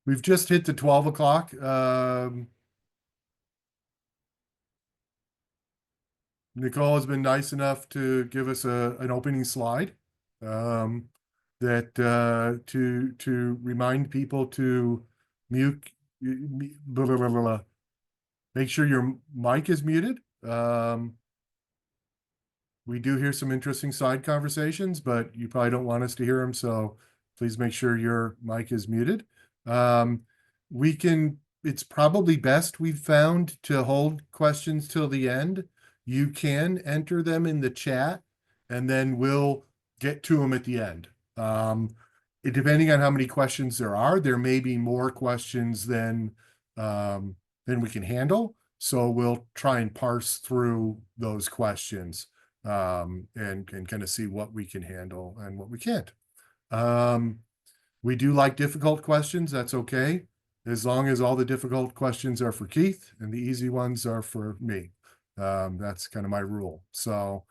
We've just hit the 12 o'clock. Nicole has been nice enough to give us an opening slide um, that to remind people to mute, blah, blah, blah, blah. Make sure your mic is muted. We do hear some interesting side conversations, but you probably don't want us to hear them, so please make sure your mic is muted. We can, it's probably best we've found to hold questions till the end. You can enter them in the chat and then we'll get to them at the end. Depending on how many questions there may be more questions than we can handle. So we'll try and parse through those questions and kind of see what we can handle and what we can't. We do like difficult questions. That's okay. As long as all the difficult questions are for Keith and the easy ones are for me. That's kind of my rule. So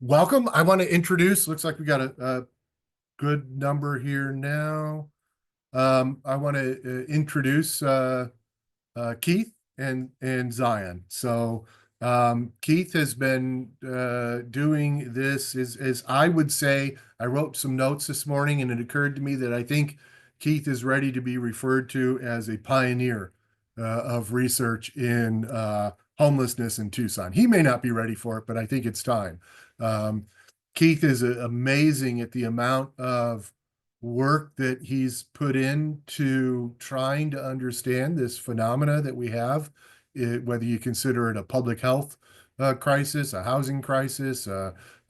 welcome. I want to introduce, looks like we got a good number here now. I want to introduce Keith and Zion. So Keith has been doing this as I would say. I wrote some notes this morning and it occurred to me that I think Keith is ready to be referred to as a pioneer of research in homelessness in Tucson. He may not be ready for it, but I think it's time. Keith is amazing at the amount of work that he's put into trying to understand this phenomena that we have, whether you consider it a public health crisis, a housing crisis,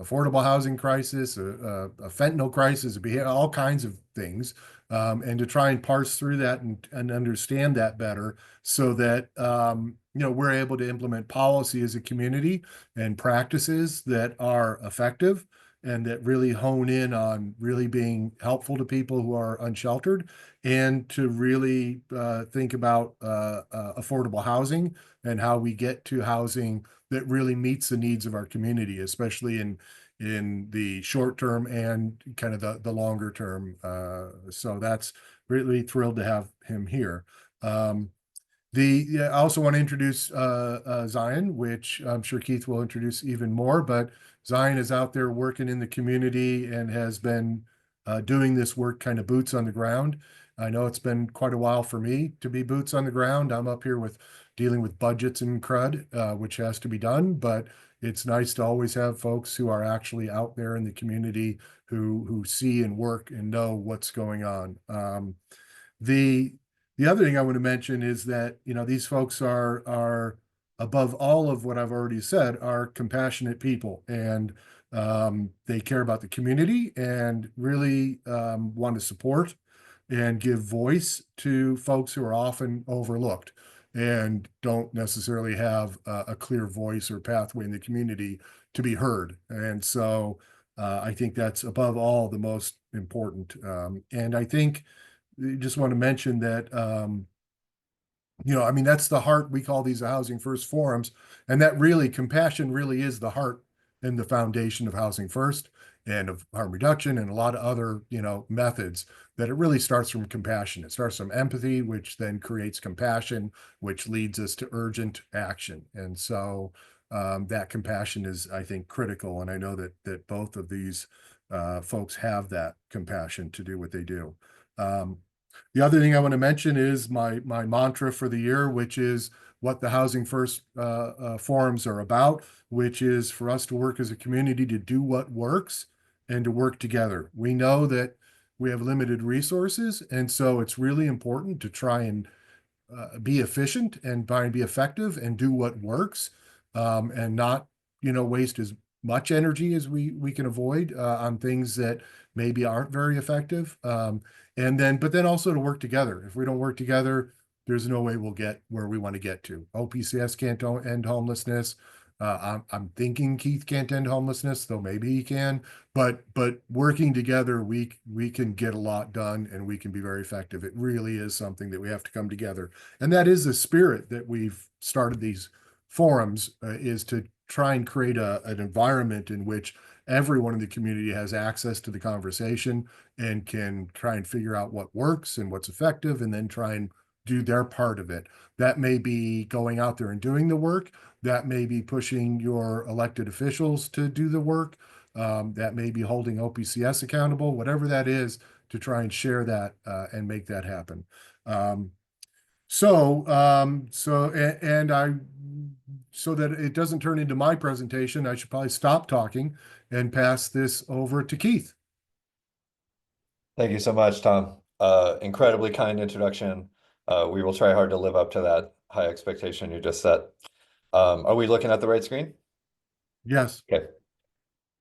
affordable housing crisis, a fentanyl crisis, all kinds of things, and to try and parse through that and understand that better so that we're able to implement policy as a community and practices that are effective and that really hone in on really being helpful to people who are unsheltered and to really think about affordable housing and how we get to housing that really meets the needs of our community, especially in the short term and kind of the longer term. So that's really thrilled to have him here. I also want to introduce Zion, which I'm sure Keith will introduce even more, but Zion is out there working in the community and has been doing this work kind of boots on the ground. I know it's been quite a while for me to be boots on the ground. I'm up here with dealing with budgets and crud, which has to be done, but it's nice to always have folks who are actually out there in the community who see and work and know what's going on. The other thing I want to mention is that, these folks are above all of what I've already said, are compassionate people and they care about the community and really want to support and give voice to folks who are often overlooked and don't necessarily have a clear voice or pathway in the community to be heard. And so I think that's above all the most important. And I think just want to mention that that's the heart. We call these Housing First forums, and that really, compassion really is the heart and the foundation of Housing First and of harm reduction and a lot of other, methods, that it really starts from compassion. It starts from empathy, which then creates compassion, which leads us to urgent action. And so that compassion is, I think, critical. And I know that both of these folks have that compassion to do what they do. The other thing I want to mention is my mantra for the year, which is what the Housing First forums are about, which is for us to work as a community to do what works and to work together. We know that we have limited resources, and so it's really important to try and be efficient and try and be effective and do what works, and not, waste as much energy as we can avoid on things that maybe aren't very effective. But then also to work together. If we don't work together, there's no way we'll get where we want to get to. OPCS can't end homelessness. I'm thinking Keith can't end homelessness, though maybe he can. But working together, we can get a lot done and we can be very effective. It really is something that we have to come together. And that is the spirit that we've started these forums, is to try and create an environment in which everyone in the community has access to the conversation and can try and figure out what works and what's effective, and then try and do their part of it. That may be going out there and doing the work. That may be pushing your elected officials to do the work. That may be holding OPCS accountable, whatever that is, to try and share that and make that happen. And I, so that it doesn't turn into my presentation, I should probably stop talking and pass this over to Keith. Thank you so much, Tom. Incredibly kind introduction. We will try hard to live up to that high expectation you just set. Are we looking at the right screen? Yes. Okay.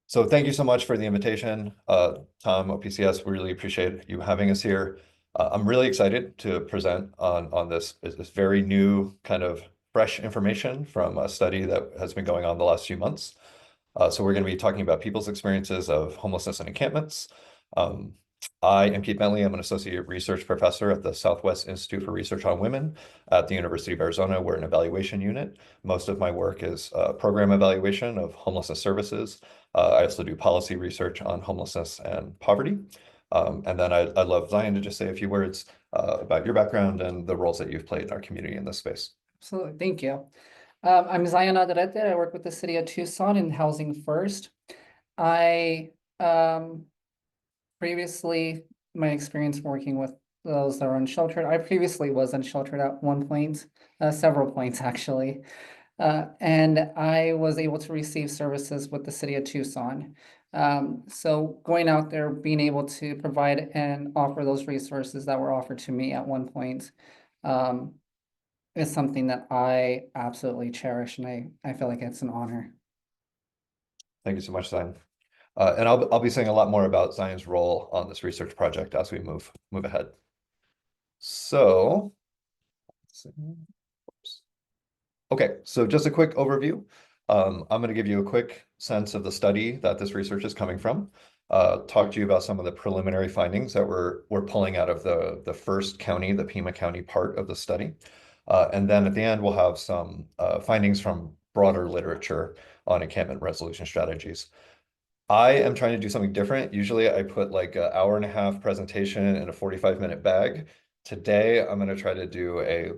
So thank you so much for the invitation, Tom, OPCS. We really appreciate you having us here. I'm really excited to present on this very new kind of fresh information from a study that has been going on the last few months. So we're going to be talking about people's experiences of homelessness and encampments. I am Keith Bentele. I'm an associate research professor at the Southwest Institute for Research on Women at the University of Arizona. We're an evaluation unit. Most of my work is program evaluation of homelessness services. I also do policy research on homelessness and poverty. And then I'd love Zion to just say a few words about your background and the roles that you've played in our community in this space. Absolutely, thank you. I'm Zion Alderette. I work with the city of Tucson in Housing First. I previously, my experience working with those that are unsheltered, I previously was unsheltered at one point, several points actually. And I was able to receive services with the city of Tucson. So going out there, being able to provide and offer those resources that were offered to me at one point, is something that I absolutely cherish, and I feel like it's an honor. Thank you so much, Zion. And I'll be saying a lot more about Zion's role on this research project as we move ahead. So, okay, so just a quick overview. I'm going to give you a quick sense of the study that this research is coming from. Talk to you about some of the preliminary findings that we're pulling out of the first county, the Pima County part of the study. And then at the end, we'll have some findings from broader literature on encampment resolution strategies. I am trying to do something different. Usually I put like an hour-and-a-half presentation in a 45-minute bag. Today, I'm going to try to do a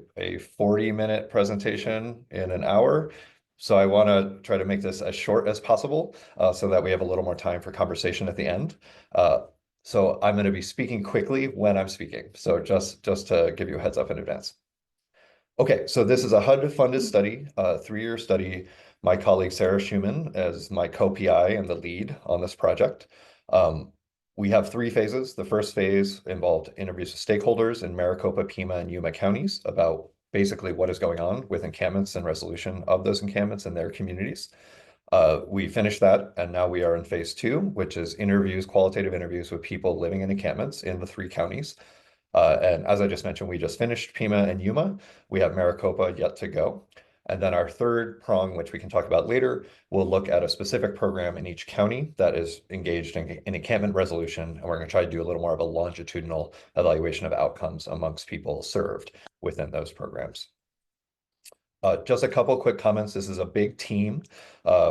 40-minute presentation in an hour. So I want to try to make this as short as possible so that we have a little more time for conversation at the end. So I'm going to be speaking quickly when I'm speaking. So just to give you a heads up in advance. Okay, so this is a HUD-funded study, a 3-year study. My colleague Sarah Schumann is my co-PI and the lead on this project. We have 3 phases. The first phase involved interviews with stakeholders in Maricopa, Pima, and Yuma counties about basically what is going on with encampments and resolution of those encampments in their communities. We finished that, and now we are in phase 2, which is interviews, qualitative interviews with people living in encampments in the 3 counties. And as I just mentioned, we just finished Pima and Yuma. We have Maricopa yet to go. And then our third prong, which we can talk about later, will look at a specific program in each county that is engaged in encampment resolution. And we're going to try to do a little more of a longitudinal evaluation of outcomes amongst people served within those programs. Just a couple quick comments. This is a big team.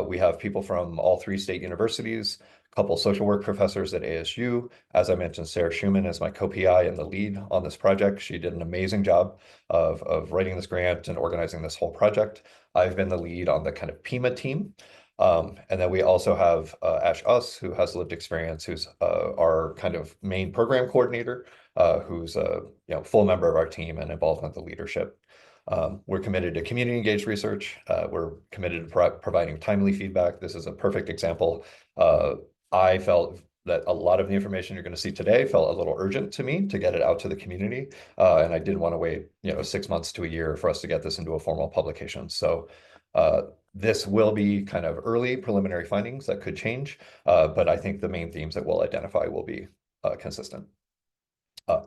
We have people from all 3 state universities, a couple social work professors at ASU. As I mentioned, Sarah Schumann is my co-PI and the lead on this project. She did an amazing job of writing this grant and organizing this whole project. I've been the lead on the kind of Pima team. And then we also have Ash Us, who has lived experience, who's our kind of main program coordinator, who's a full member of our team and involved with the leadership. We're committed to community engaged research. We're committed to providing timely feedback. This is a perfect example. I felt that a lot of the information you're going to see today felt a little urgent to me to get it out to the community. And I didn't want to wait, 6 months to a year for us to get this into a formal publication. So this will be kind of early preliminary findings that could change, but I think the main themes that we'll identify will be consistent.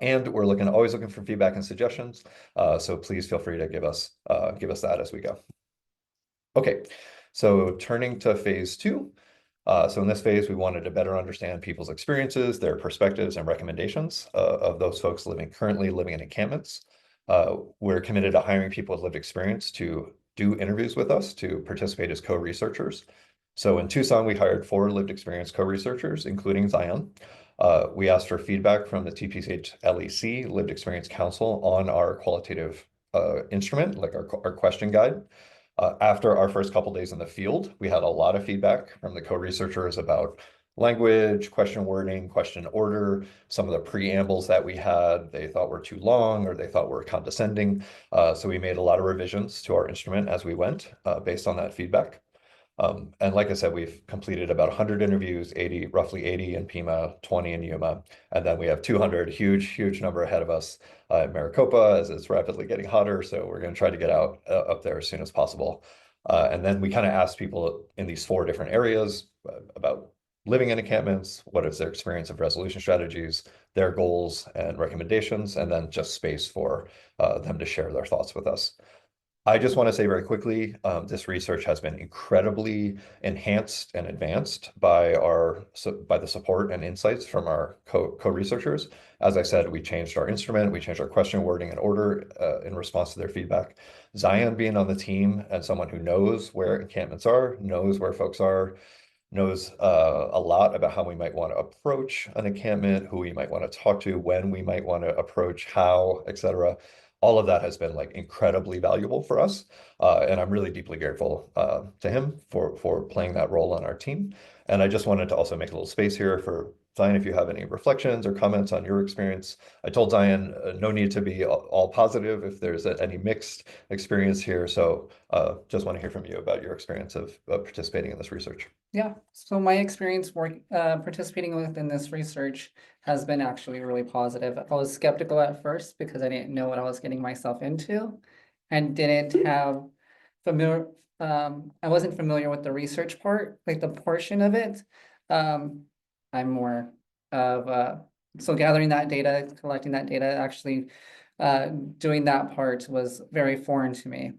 And we're always looking for feedback and suggestions. So please feel free to give us that as we go. Okay, so turning to phase 2. So in this phase, we wanted to better understand people's experiences, their perspectives, and recommendations of those folks currently living in encampments. We're committed to hiring people with lived experience to do interviews with us to participate as co-researchers. So in Tucson, we hired 4 lived experience co-researchers, including Zion. We asked for feedback from the TPCH LEC, Lived Experience Council, on our qualitative instrument, like our question guide. After our first couple days in the field, we had a lot of feedback from the co-researchers about language, question wording, question order, some of the preambles that we had, they thought were too long or they thought were condescending. So we made a lot of revisions to our instrument as we went based on that feedback. And like I said, we've completed about 100 interviews, roughly 80 in Pima, 20 in Yuma, and then we have 200, huge number ahead of us in Maricopa as it's rapidly getting hotter. So we're going to try to get out up there as soon as possible. And then we kind of asked people in these 4 different areas about living in encampments, what is their experience of resolution strategies, their goals and recommendations, and then just space for them to share their thoughts with us. I just want to say very quickly, this research has been incredibly enhanced and advanced by the support and insights from our co-researchers. As I said, we changed our instrument, we changed our question wording and order in response to their feedback. Zion being on the team and someone who knows where encampments are, knows where folks are, knows a lot about how we might want to approach an encampment, who we might want to talk to, when we might want to approach, how, etc. All of that has been like incredibly valuable for us. And I'm really deeply grateful to him for playing that role on our team. And I just wanted to also make a little space here for Zion, if you have any reflections or comments on your experience. I told Zion, no need to be all positive if there's any mixed experience here. So just want to hear from you about your experience of participating in this research. Yeah, so my experience participating within this research has been actually really positive. I was skeptical at first because I didn't know what I was getting myself into and didn't have I wasn't familiar with the research part, like the portion of it. I'm more of so gathering that data, collecting that data, actually doing that part was very foreign to me.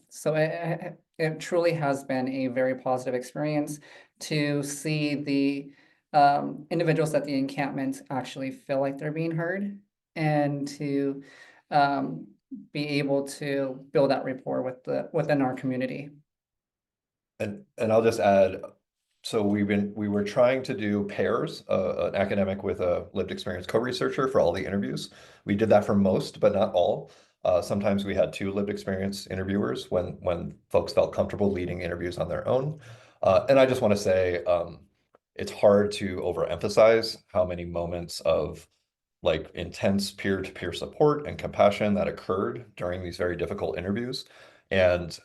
So it truly has been a very positive experience to see the individuals at the encampment actually feel like they're being heard and to be able to build that rapport within our community. And I'll just add, so we were trying to do pairs, an academic with a lived experience co-researcher for all the interviews. We did that for most, but not all. Sometimes we had 2 lived experience interviewers when folks felt comfortable leading interviews on their own. And I just want to say, it's hard to overemphasize how many moments of like intense peer-to-peer support and compassion that occurred during these very difficult interviews. And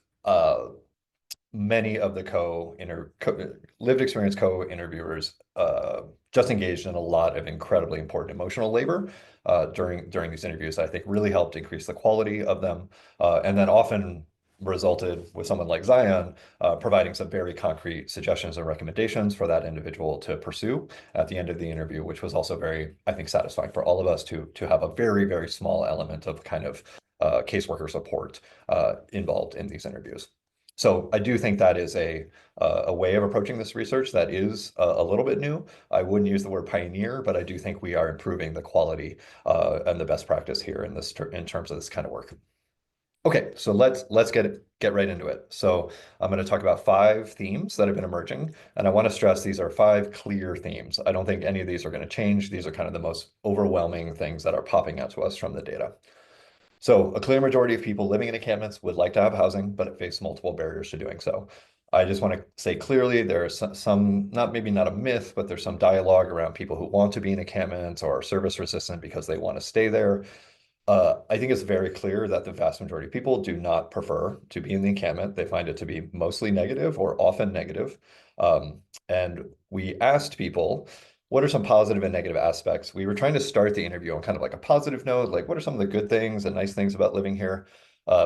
many of the lived experience co-interviewers just engaged in a lot of incredibly important emotional labor during these interviews that I think really helped increase the quality of them, and then often resulted with someone like Zion providing some very concrete suggestions and recommendations for that individual to pursue at the end of the interview, which was also very, I think, satisfying for all of us to have a very small element of kind of caseworker support involved in these interviews. So I do think that is a way of approaching this research that is a little bit new. I wouldn't use the word pioneer, but I do think we are improving the quality and the best practice here in terms of this kind of work. Okay, so let's get right into it. So I'm going to talk about 5 themes that have been emerging, and I want to stress these are 5 clear themes. I don't think any of these are going to change. These are kind of the most overwhelming things that are popping out to us from the data. So a clear majority of people living in encampments would like to have housing, but face multiple barriers to doing so. I just want to say clearly there are some maybe not a myth, but there's some dialogue around people who want to be in encampments or are service resistant because they want to stay there. I think it's very clear that the vast majority of people do not prefer to be in the encampment. They find it to be mostly negative or often negative. And we asked people, what are some positive and negative aspects? We were trying to start the interview on kind of like a positive note, like what are some of the good things and nice things about living here,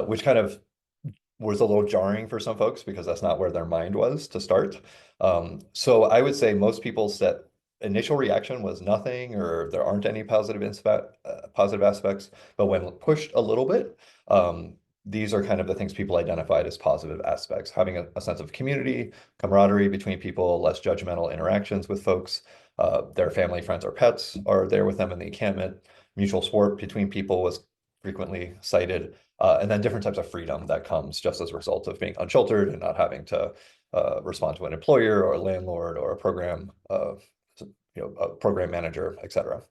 which kind of was a little jarring for some folks because that's not where their mind was to start. So I would say most people's initial reaction was nothing, or there aren't any positive aspects. But when pushed a little bit, these are kind of the things people identified as positive aspects: having a sense of community, camaraderie between people, less judgmental interactions with folks. Their family, friends, or pets are there with them in the encampment. Mutual support between people was frequently cited. And then different types of freedom that comes just as a result of being unsheltered and not having to respond to an employer or a landlord or a program, a program manager, etc.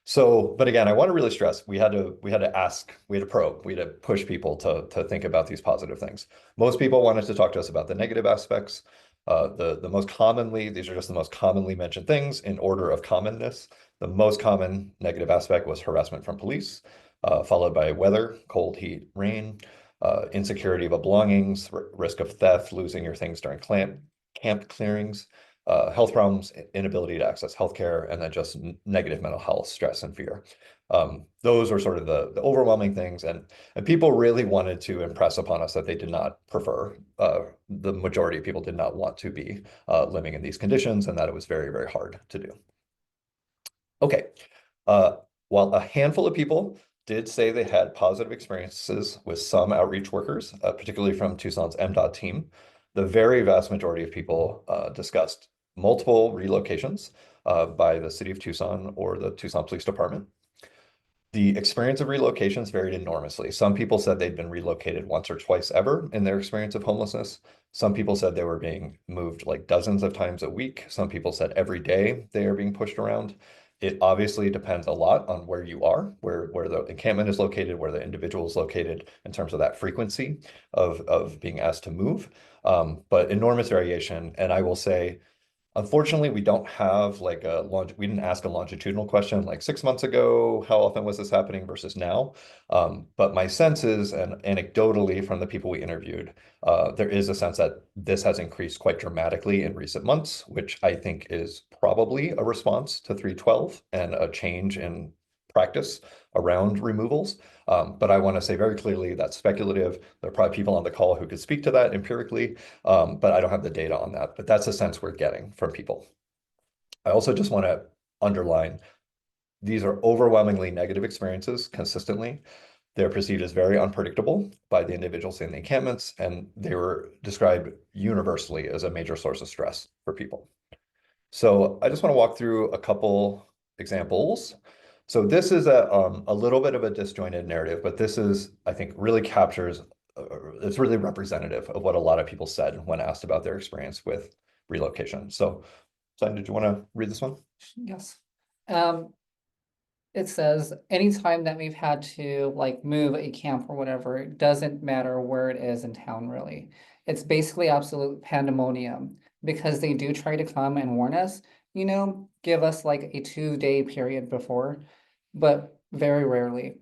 So, but again, I want to really stress we had to ask, we had to probe, we had to push people to think about these positive things. Most people wanted to talk to us about the negative aspects. The most commonly, these are just the most commonly mentioned things in order of commonness. The most common negative aspect was harassment from police, followed by weather, cold, heat, rain, insecurity of belongings, risk of theft, losing your things during camp clearings, health problems, inability to access healthcare, and then just negative mental health, stress, and fear. Those were sort of the overwhelming things, and people really wanted to impress upon us that they did not prefer, the majority of people did not want to be living in these conditions, and that it was very, very hard to do. Okay, while a handful of people did say they had positive experiences with some outreach workers, particularly from Tucson's MDOT team, the very vast majority of people discussed multiple relocations by the city of Tucson or the Tucson Police Department. The experience of relocations varied enormously. Some people said they'd been relocated once or twice ever in their experience of homelessness. Some people said they were being moved like dozens of times a week. Some people said every day they are being pushed around. It obviously depends a lot on where you are, where the encampment is located, where the individual is located in terms of that frequency of being asked to move. But enormous variation. And I will say, unfortunately, we don't have like we didn't ask a longitudinal question like 6 months ago, how often was this happening versus now? But my sense is, and anecdotally from the people we interviewed, there is a sense that this has increased quite dramatically in recent months, which I think is probably a response to 312 and a change in practice around removals. But I want to say very clearly that's speculative. There are probably people on the call who could speak to that empirically, but I don't have the data on that. But that's a sense we're getting from people. I also just want to underline, these are overwhelmingly negative experiences consistently. They're perceived as very unpredictable by the individuals in the encampments, and they were described universally as a major source of stress for people. So I just want to walk through a couple examples. So this is a little bit of a disjointed narrative, but this is, I think, really captures, it's really representative of what a lot of people said when asked about their experience with relocation. So, Zion, did you want to read this one? Yes. It says, anytime that we've had to like move a camp or whatever, it doesn't matter where it is in town, really. It's basically absolute pandemonium because they do try to come and warn us, give us like a 2-day period before, but very rarely.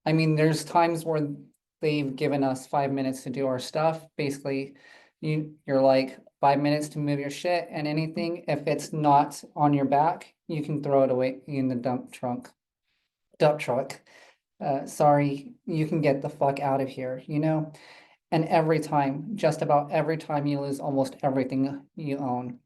I mean, there's times where they've given us 5 minutes to do our stuff. Basically, you're like 5 minutes to move your shit, and anything, if it's not on your back, you can throw it away in the dump truck. Sorry, you can get the fuck out of here, And every time, just about every time, you lose almost everything you own.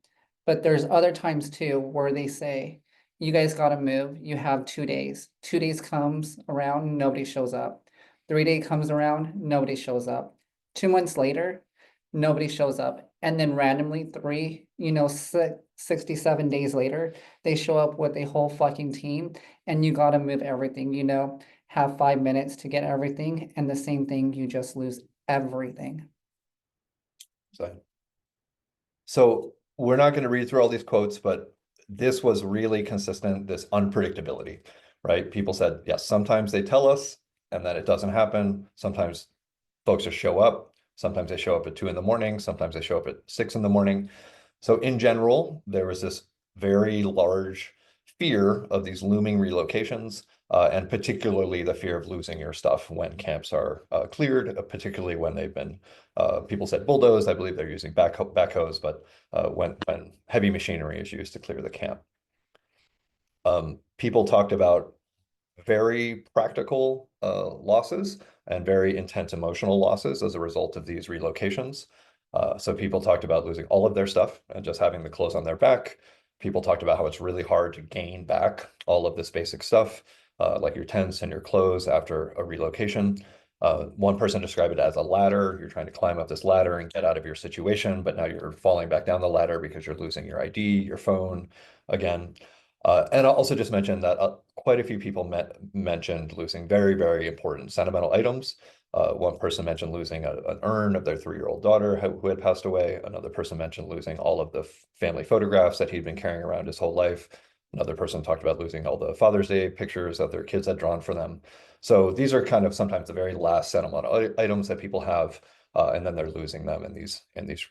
But there's other times too where they say, you guys got to move. You have 2 days. 2 days comes around, nobody shows up. 3 day comes around, nobody shows up. 2 months later, nobody shows up. And then randomly 67 days later, they show up with a whole fucking team, and you got to move everything, have 5 minutes to get everything. And the same thing, you just lose everything. So we're not going to read through all these quotes, but this was really consistent, this unpredictability, right? People said, yes, sometimes they tell us and then it doesn't happen. Sometimes folks just show up. Sometimes they show up at 2 in the morning. Sometimes they show up at 6 in the morning. So in general, there was this very large fear of these looming relocations, and particularly the fear of losing your stuff when camps are cleared, particularly when they've been, people said bulldozed. I believe they're using backhoes, but when heavy machinery is used to clear the camp. People talked about very practical losses and very intense emotional losses as a result of these relocations. So people talked about losing all of their stuff and just having the clothes on their back. People talked about how it's really hard to gain back all of this basic stuff, like your tents and your clothes after a relocation. One person described it as a ladder. You're trying to climb up this ladder and get out of your situation, but now you're falling back down the ladder because you're losing your ID, your phone again. And I'll also just mention that quite a few people mentioned losing very, very important sentimental items. One person mentioned losing an urn of their 3-year-old daughter who had passed away. Another person mentioned losing all of the family photographs that he'd been carrying around his whole life. Another person talked about losing all the Father's Day pictures that their kids had drawn for them. So these are kind of sometimes the very last sentimental items that people have, and then they're losing them in these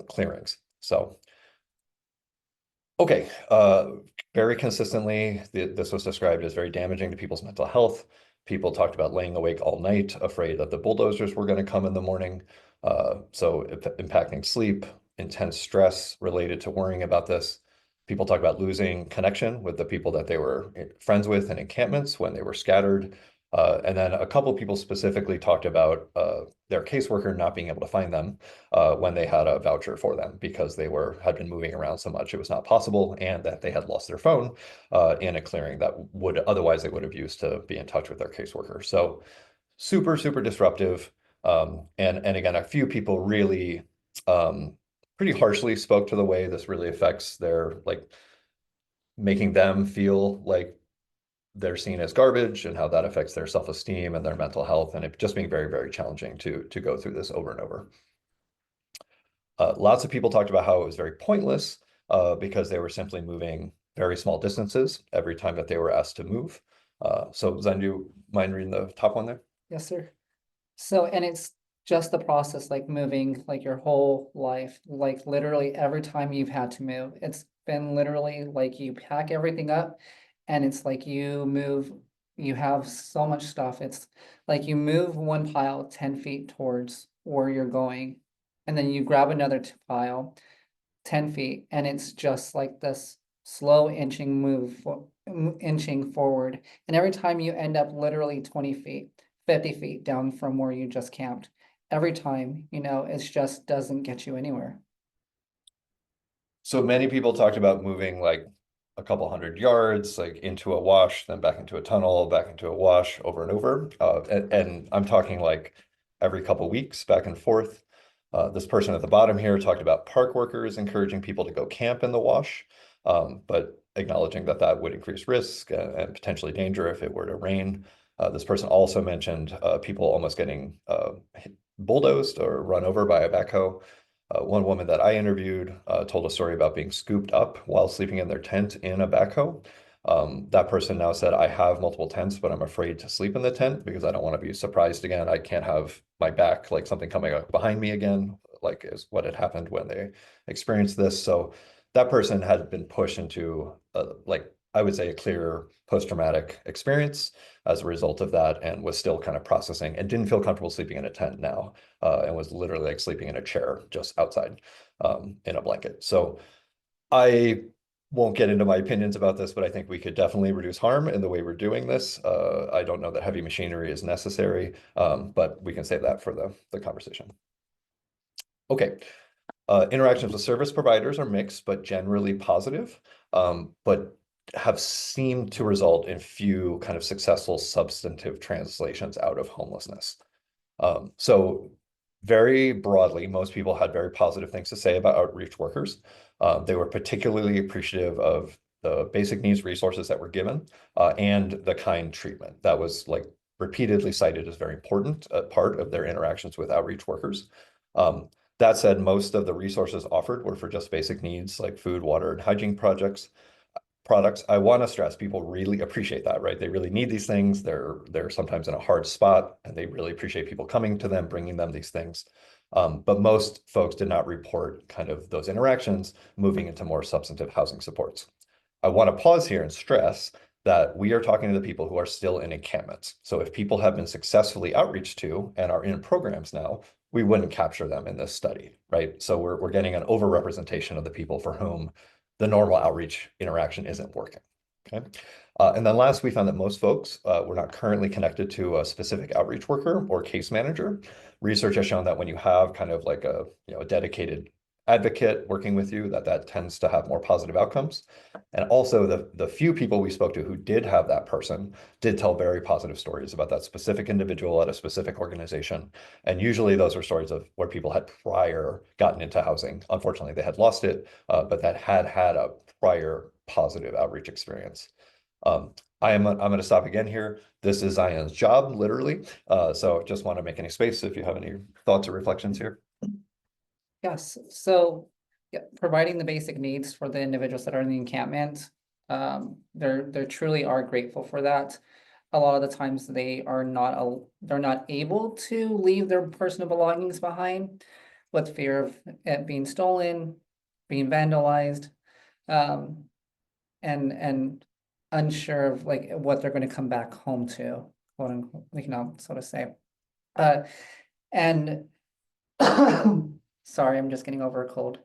clearings. So, okay, very consistently, this was described as very damaging to people's mental health. People talked about laying awake all night, afraid that the bulldozers were going to come in the morning. So impacting sleep, intense stress related to worrying about this. People talk about losing connection with the people that they were friends with in encampments when they were scattered. And then a couple of people specifically talked about their caseworker not being able to find them when they had a voucher for them because they had been moving around so much it was not possible, and that they had lost their phone in a clearing that otherwise they would have used to be in touch with their caseworker. So super, super disruptive. And again, a few people really pretty harshly spoke to the way this really affects their, like, making them feel like they're seen as garbage and how that affects their self-esteem and their mental health, and it just being very, very challenging to go through this over and over. Lots of people talked about how it was very pointless because they were simply moving very small distances every time that they were asked to move. So Zen, do you mind reading the top one there? Yes, sir. So, and it's just the process, like moving, like your whole life, like literally every time you've had to move, it's been literally like you pack everything up and it's like you move, you have so much stuff. It's like you move one pile 10 feet towards where you're going, and then you grab another pile 10 feet, and it's just like this slow inching inching forward. And every time you end up literally 20 feet, 50 feet down from where you just camped, every time, it just doesn't get you anywhere. So many people talked about moving like a couple 100 yards, like into a wash, then back into a tunnel, back into a wash over and over. And I'm talking like every couple weeks back and forth. This person at the bottom here talked about park workers encouraging people to go camp in the wash, but acknowledging that that would increase risk and potentially danger if it were to rain. This person also mentioned people almost getting bulldozed or run over by a backhoe. One woman that I interviewed told a story about being scooped up while sleeping in their tent in a backhoe. That person now said, I have multiple tents, but I'm afraid to sleep in the tent because I don't want to be surprised again. I can't have my back, like something coming up behind me again, like is what had happened when they experienced this. So that person had been pushed into, like, I would say, a clear post-traumatic experience as a result of that, and was still kind of processing and didn't feel comfortable sleeping in a tent now, and was literally like sleeping in a chair just outside in a blanket. So I won't get into my opinions about this, but I think we could definitely reduce harm in the way we're doing this. I don't know that heavy machinery is necessary, but we can save that for the conversation. Okay. Interactions with service providers are mixed, but generally positive, but have seemed to result in few kind of successful substantive translations out of homelessness. So very broadly, most people had very positive things to say about outreach workers. They were particularly appreciative of the basic needs resources that were given, and the kind treatment that was like repeatedly cited as very important part of their interactions with outreach workers. That said, most of the resources offered were for just basic needs like food, water, and hygiene products. I want to stress people really appreciate that, right? They really need these things. They're sometimes in a hard spot, and they really appreciate people coming to them, bringing them these things. But most folks did not report kind of those interactions moving into more substantive housing supports. I want to pause here and stress that we are talking to the people who are still in encampments. So if people have been successfully outreached to and are in programs now, we wouldn't capture them in this study, right? So we're getting an overrepresentation of the people for whom the normal outreach interaction isn't working, okay? And then last, we found that most folks were not currently connected to a specific outreach worker or case manager. Research has shown that when you have kind of like a dedicated advocate working with you, that tends to have more positive outcomes. And also the few people we spoke to who did have that person did tell very positive stories about that specific individual at a specific organization. And usually those are stories of where people had prior gotten into housing. Unfortunately, they had lost it, but that had a prior positive outreach experience. I'm going to stop again here. This is Zion's job, literally. So just want to make any space if you have any thoughts or reflections here. Yes, so yeah, providing the basic needs for the individuals that are in the encampment, they truly are grateful for that. A lot of the times they're not able to leave their personal belongings behind with fear of it being stolen, being vandalized, um, and unsure of like what they're going to come back home to, quote unquote, so to say. Uh, and sorry, I'm just getting over a cold.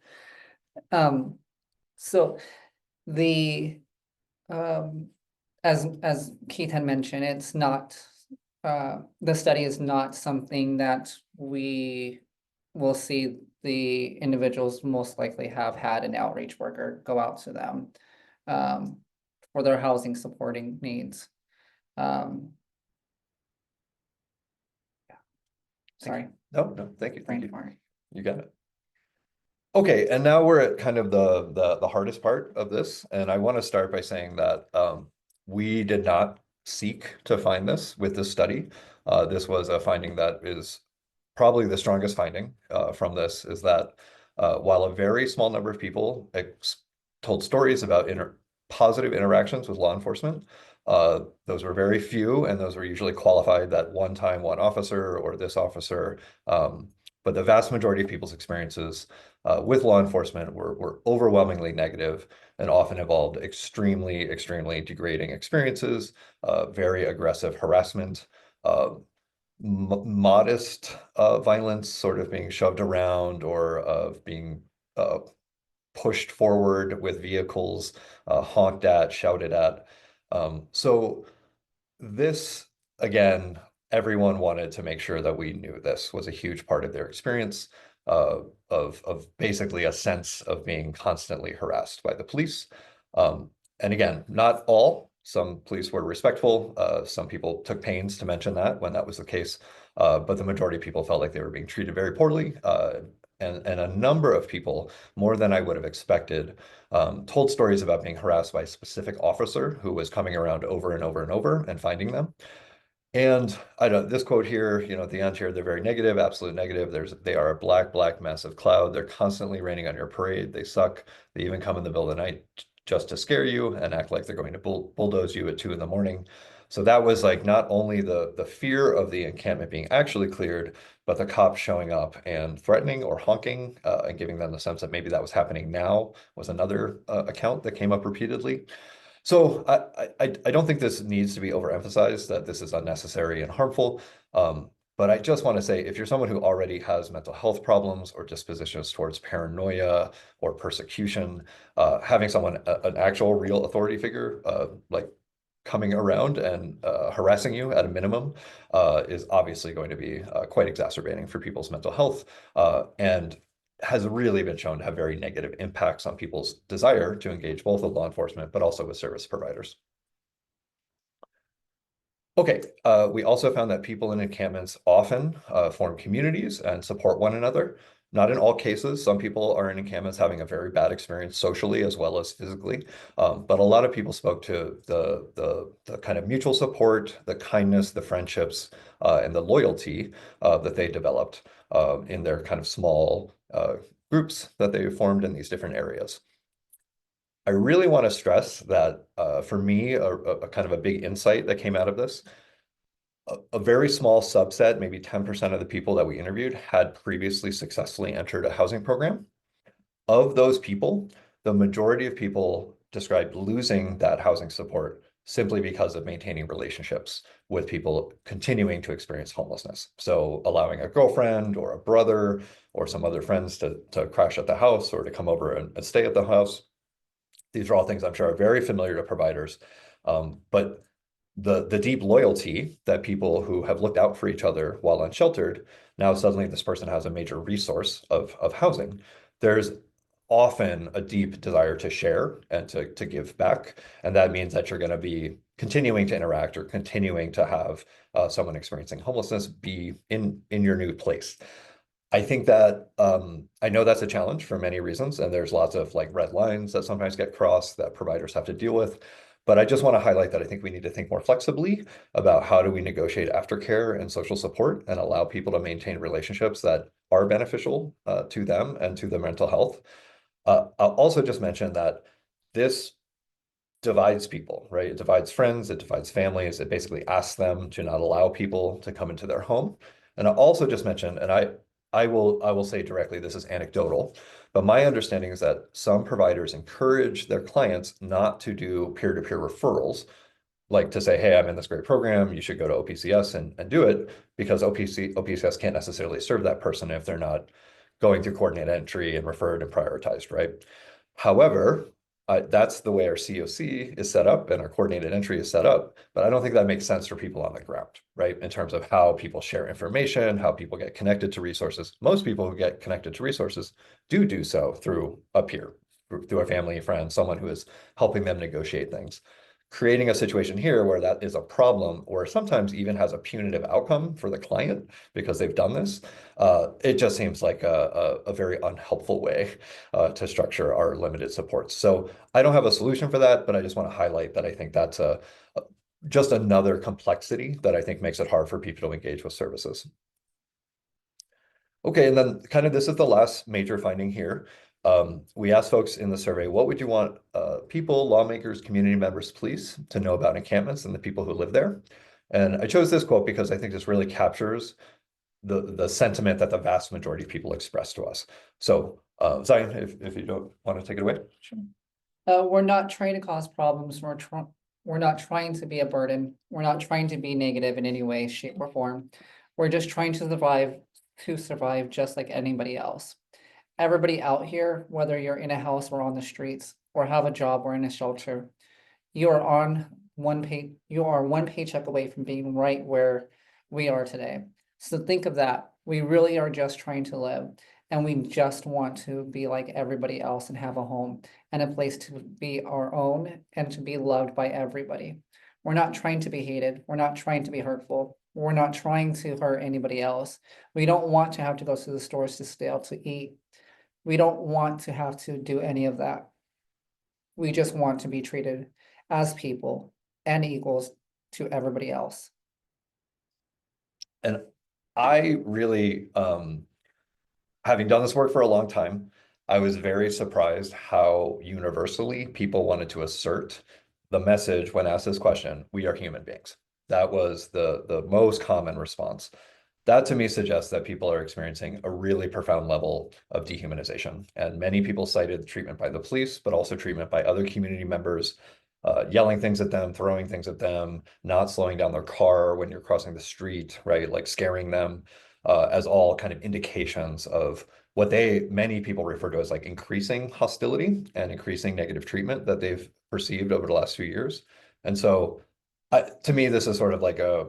So the um as Keith had mentioned, it's not the study is not something that we will see the individuals most likely have had an outreach worker go out to them um for their housing supporting needs. Um sorry, No, thank you. brain fart. You got it. Okay, and now we're at kind of the hardest part of this, and I want to start by saying that we did not seek to find this with this study. This was a finding that is probably the strongest finding from this is that while a very small number of people told stories about positive interactions with law enforcement, those were very few, and those were usually qualified that one time, one officer or this officer. But the vast majority of people's experiences with law enforcement were overwhelmingly negative and often involved extremely, extremely degrading experiences, very aggressive harassment, modest violence sort of being shoved around or of being pushed forward with vehicles, honked at, shouted at. So this, again, everyone wanted to make sure that we knew this was a huge part of their experience of basically a sense of being constantly harassed by the police. And again, not all. Some police were respectful. Some people took pains to mention that when that was the case. But the majority of people felt like they were being treated very poorly. And a number of people, more than I would have expected, told stories about being harassed by a specific officer who was coming around over and over and over and finding them. And I don't, this quote here, at the end here, they're very negative, absolute negative. They are a black, black, massive cloud. They're constantly raining on your parade. They suck. They even come in the middle of the night just to scare you and act like they're going to bulldoze you at 2 a.m. So that was like not only the fear of the encampment being actually cleared, but the cops showing up and threatening or honking and giving them the sense that maybe that was happening now was another account that came up repeatedly. So I don't think this needs to be overemphasized that this is unnecessary and harmful. But I just want to say, if you're someone who already has mental health problems or dispositions towards paranoia or persecution, having someone, an actual real authority figure, like coming around and harassing you at a minimum is obviously going to be quite exacerbating for people's mental health. And has really been shown to have very negative impacts on people's desire to engage both with law enforcement, but also with service providers. Okay, we also found that people in encampments often form communities and support one another. Not in all cases. Some people are in encampments having a very bad experience socially as well as physically. But a lot of people spoke to the kind of mutual support, the kindness, the friendships, and the loyalty that they developed in their kind of small groups that they formed in these different areas. I really want to stress that for me, a kind of a big insight that came out of this, a very small subset, maybe 10% of the people that we interviewed had previously successfully entered a housing program. Of those people, the majority of people described losing that housing support simply because of maintaining relationships with people continuing to experience homelessness. So allowing a girlfriend or a brother or some other friends to crash at the house or to come over and stay at the house. These are all things I'm sure are very familiar to providers. But the deep loyalty that people who have looked out for each other while unsheltered, now suddenly this person has a major resource of housing. There's often a deep desire to share and to give back. And that means that you're going to be continuing to interact or continuing to have someone experiencing homelessness be in your new place. I think that I know that's a challenge for many reasons, and there's lots of like red lines that sometimes get crossed that providers have to deal with. But I just want to highlight that I think we need to think more flexibly about how do we negotiate aftercare and social support and allow people to maintain relationships that are beneficial to them and to their mental health. I'll also just mention that this divides people, right? It divides friends, it divides families, it basically asks them to not allow people to come into their home. And I also just mentioned, and I will say directly, this is anecdotal, but my understanding is that some providers encourage their clients not to do peer-to-peer referrals, like to say, hey, I'm in this great program, you should go to OPCS and do it, because OPCS can't necessarily serve that person if they're not going through coordinated entry and referred and prioritized, right? However, that's the way our COC is set up and our coordinated entry is set up, but I don't think that makes sense for people on the ground, right? In terms of how people share information, how people get connected to resources. Most people who get connected to resources do so through a peer, through a family, friend, someone who is helping them negotiate things. Creating a situation here where that is a problem, or sometimes even has a punitive outcome for the client because they've done this, it just seems like a very unhelpful way to structure our limited supports. So I don't have a solution for that, but I just want to highlight that I think that's just another complexity that I think makes it hard for people to engage with services. Okay, and then kind of this is the last major finding here. We asked folks in the survey, what would you want people, lawmakers, community members, police to know about encampments and the people who live there? And I chose this quote because I think this really captures the sentiment that the vast majority of people express to us. So Zion, if you don't want to take it away. Sure. We're not trying to cause problems. We're not trying to be a burden. We're not trying to be negative in any way, shape, or form. We're just trying to survive just like anybody else. Everybody out here, whether you're in a house or on the streets, or have a job or in a shelter, you are one paycheck away from being right where we are today. So think of that. We really are just trying to live, and we just want to be like everybody else and have a home and a place to be our own and to be loved by everybody. We're not trying to be hated. We're not trying to be hurtful. We're not trying to hurt anybody else. We don't want to have to go to the stores to stay out to eat. We don't want to have to do any of that. We just want to be treated as people and equals to everybody else. And I really, having done this work for a long time, I was very surprised how universally people wanted to assert the message when asked this question, we are human beings. That was the most common response. That to me suggests that people are experiencing a really profound level of dehumanization. And many people cited treatment by the police, but also treatment by other community members, yelling things at them, throwing things at them, not slowing down their car when you're crossing the street, right? Like scaring them, as all kind of indications of what many people refer to as like increasing hostility and increasing negative treatment that they've perceived over the last few years. And so to me, this is sort of like a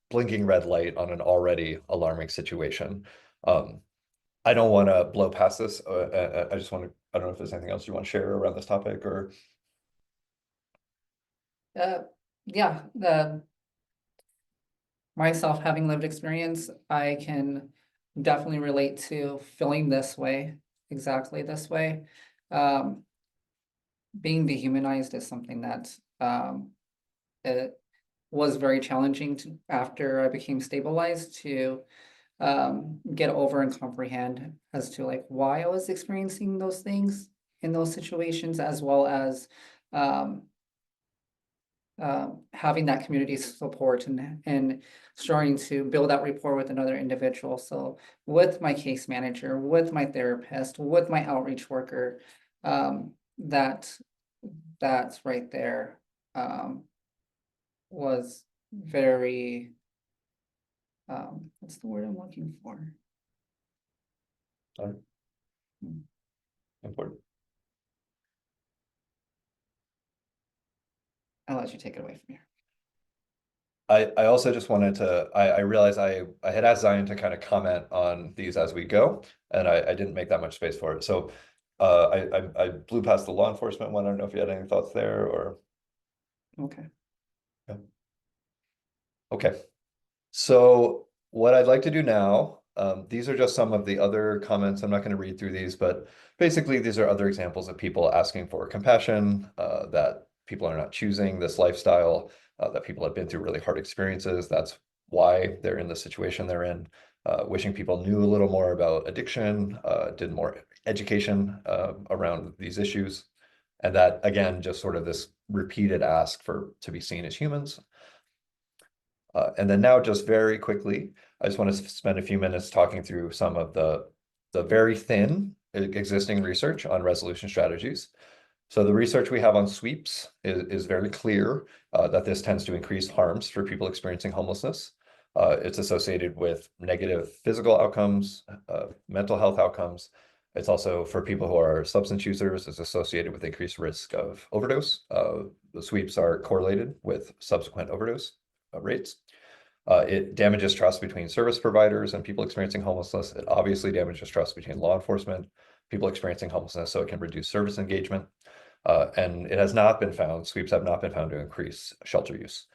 blinking red light on an already alarming situation. I don't want to blow past this. I just want to, I don't know if there's anything else you want to share around this topic or. Yeah, myself having lived experience, I can definitely relate to feeling this way, exactly this way. Being dehumanized is something that it was very challenging after I became stabilized to get over and comprehend as to like why I was experiencing those things in those situations, as well as having that community support and starting to build that rapport with another individual. So with my case manager, with my therapist, with my outreach worker, that's right there was very, what's the word I'm looking for? Important. I'll let you take it away from here. I also just wanted to, I realized I had asked Zion to kind of comment on these as we go, and I didn't make that much space for it. So I blew past the law enforcement one. I don't know if you had any thoughts there or. Okay. Yeah. Okay. So what I'd like to do now, these are just some of the other comments. I'm not going to read through these, but basically these are other examples of people asking for compassion, that people are not choosing this lifestyle, that people have been through really hard experiences. That's why they're in the situation they're in. Wishing people knew a little more about addiction, did more education around these issues. And that, again, just sort of this repeated ask to be seen as humans. And then now, just very quickly, I just want to spend a few minutes talking through some of the very thin existing research on resolution strategies. So the research we have on sweeps is very clear that this tends to increase harms for people experiencing homelessness. It's associated with negative physical outcomes, mental health outcomes. It's also, for people who are substance users, is associated with increased risk of overdose. The sweeps are correlated with subsequent overdose rates. It damages trust between service providers and people experiencing homelessness. It obviously damages trust between law enforcement, people experiencing homelessness, so it can reduce service engagement. And it has not been found, sweeps have not been found to increase shelter use.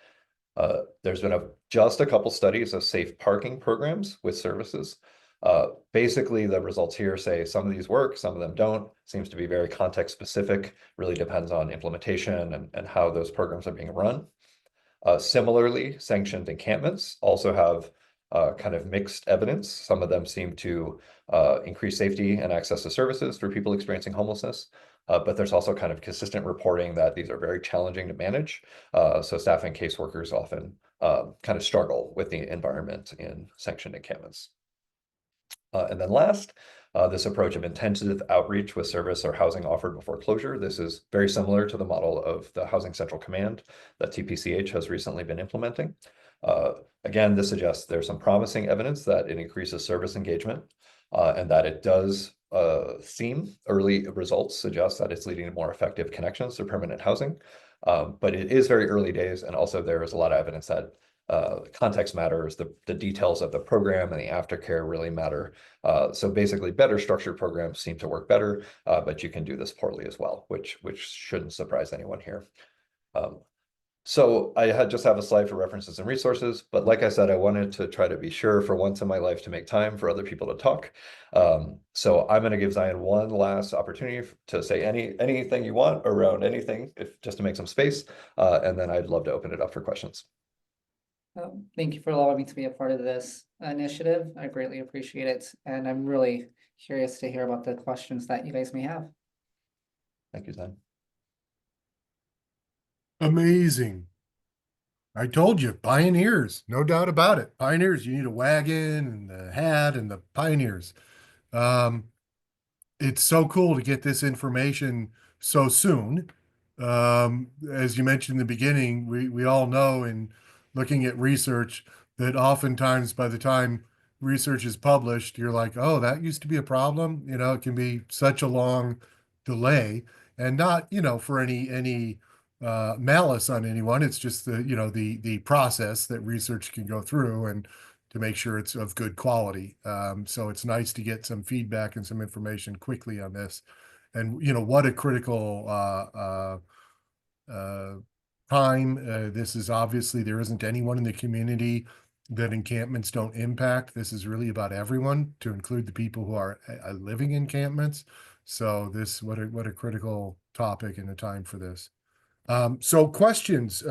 There's been just a couple studies of safe parking programs with services. Basically, the results here say some of these work, some of them don't. Seems to be very context specific, really depends on implementation and how those programs are being run. Similarly, sanctioned encampments also have kind of mixed evidence. Some of them seem to increase safety and access to services for people experiencing homelessness. But there's also kind of consistent reporting that these are very challenging to manage. So staff and caseworkers often kind of struggle with the environment in sanctioned encampments. And then last, this approach of intensive outreach with service or housing offered before closure. This is very similar to the model of the Housing Central Command that TPCH has recently been implementing. Again, this suggests there's some promising evidence that it increases service engagement and that it does seem early results suggest that it's leading to more effective connections to permanent housing. But it is very early days, and also there is a lot of evidence that context matters, the details of the program and the aftercare really matter. So basically, better structured programs seem to work better, but you can do this poorly as well, which shouldn't surprise anyone here. So I just have a slide for references and resources, but like I said, I wanted to try to be sure for once in my life to make time for other people to talk. So I'm going to give Zion one last opportunity to say anything you want around anything, just to make some space, and then I'd love to open it up for questions. Thank you for allowing me to be a part of this initiative. I greatly appreciate it, and I'm really curious to hear about the questions that you guys may have. Thank you, Zion. Amazing. I told you, pioneers, no doubt about it. Pioneers, you need a wagon and the hat and the pioneers. It's so cool to get this information so soon. As you mentioned in the beginning, we all know in looking at research that oftentimes by the time research is published, you're like, oh, that used to be a problem. You know, it can be such a long delay, and not, for any malice on anyone. It's just the process that research can go through and to make sure it's of good quality. So it's nice to get some feedback and some information quickly on this. And what a critical time. This is obviously, there isn't anyone in the community that encampments don't impact. This is really about everyone, to include the people who are living in encampments. So what a critical topic and a time for this. So questions,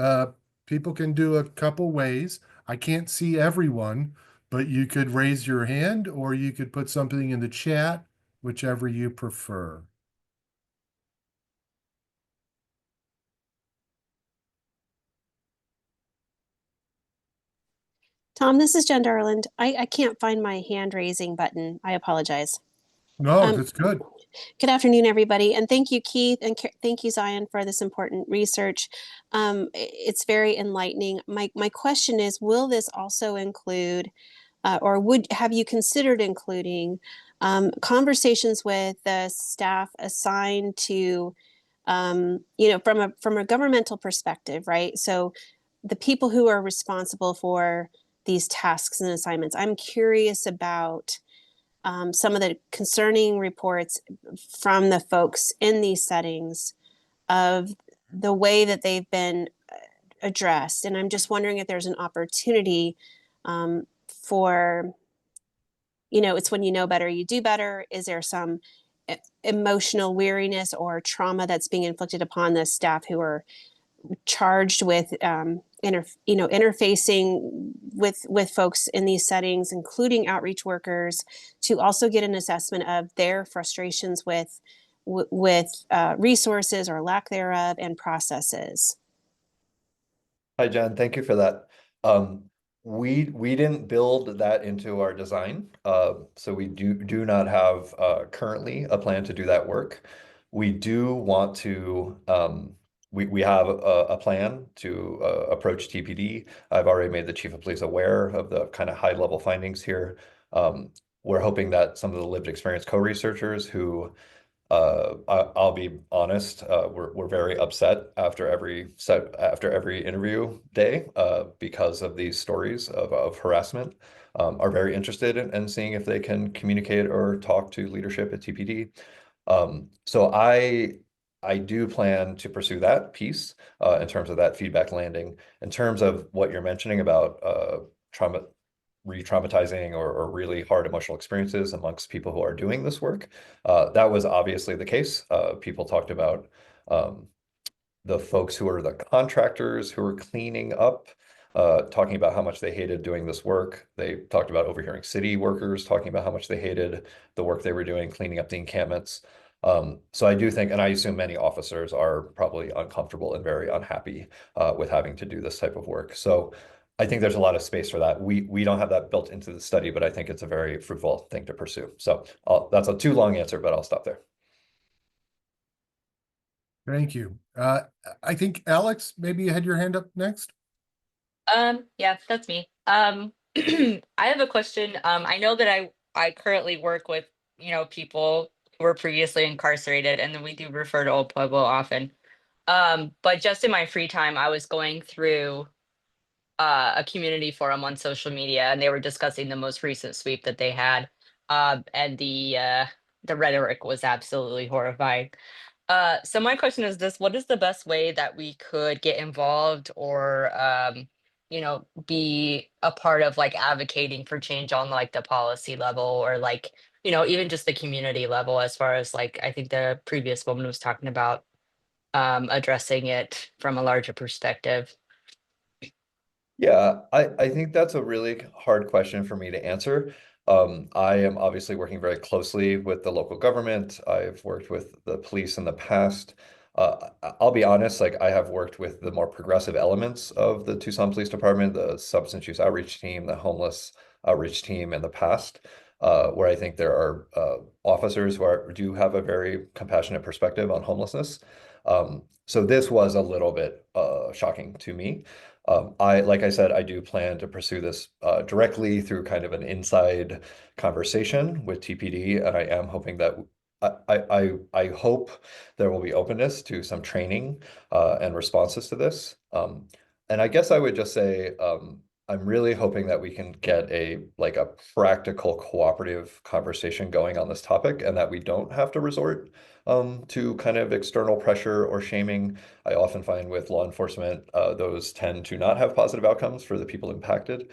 people can do a couple ways. I can't see everyone, but you could raise your hand or you could put something in the chat, whichever you prefer. Tom, this is Jen Darland. I can't find my hand raising button. I apologize. No, that's good. Good afternoon, everybody. And thank you, Keith, and thank you, Zion, for this important research. It's very enlightening. My question is, will this also include, or have you considered including conversations with the staff assigned to, from a governmental perspective, right? So the people who are responsible for these tasks and assignments. I'm curious about some of the concerning reports from the folks in these settings of the way that they've been addressed. And I'm just wondering if there's an opportunity for, it's when you know better, you do better. Is there some emotional weariness or trauma that's being inflicted upon the staff who are charged with interfacing with folks in these settings, including outreach workers, to also get an assessment of their frustrations with resources or lack thereof and processes. Hi, Jen. Thank you for that. Um, we didn't build that into our design, so we do not have currently a plan to do that work. We do want to. We have a plan to approach TPD. I've already made the chief of police aware of the kind of high level findings here. We're hoping that some of the lived experience co-researchers who I'll be honest, we're very upset after every interview day because of these stories of harassment. Are very interested in seeing if they can communicate or talk to leadership at TPD. So I do plan to pursue that piece in terms of that feedback landing. In terms of what you're mentioning about trauma, re-traumatizing or really hard emotional experiences amongst people who are doing this work. That was obviously the case. People talked about the folks who are the contractors who are cleaning up, talking about how much they hated doing this work. They talked about overhearing city workers talking about how much they hated the work they were doing, cleaning up the encampments. So I do think, and I assume many officers are probably uncomfortable and very unhappy with having to do this type of work. So I think there's a lot of space for that. We don't have that built into the study, but I think it's a very fruitful thing to pursue. So that's a too long answer, but I'll stop there. Thank you. I think Alex, maybe you had your hand up next. Yeah, that's me. I have a question. I know that I currently work with, people who were previously incarcerated, and then we do refer to Old Pueblo often. But just in my free time, I was going through a community forum on social media, and they were discussing the most recent sweep that they had. And the rhetoric was absolutely horrifying. So my question is this: what is the best way that we could get involved or, be a part of like advocating for change on like the policy level or like, even just the community level, as far as like, I think the previous woman was talking about addressing it from a larger perspective. Yeah, I think that's a really hard question for me to answer. I am obviously working very closely with the local government. I've worked with the police in the past. I'll be honest, like I have worked with the more progressive elements of the Tucson Police Department, the substance use outreach team, the homeless outreach team in the past, where I think there are officers who do have a very compassionate perspective on homelessness. So this was a little bit shocking to me. Like I said, I do plan to pursue this directly through kind of an inside conversation with TPD, and I am hoping that I hope there will be openness to some training and responses to this. And I guess I would just say I'm really hoping that we can get a practical cooperative conversation going on this topic, and that we don't have to resort to kind of external pressure or shaming. I often find with law enforcement, those tend to not have positive outcomes for the people impacted.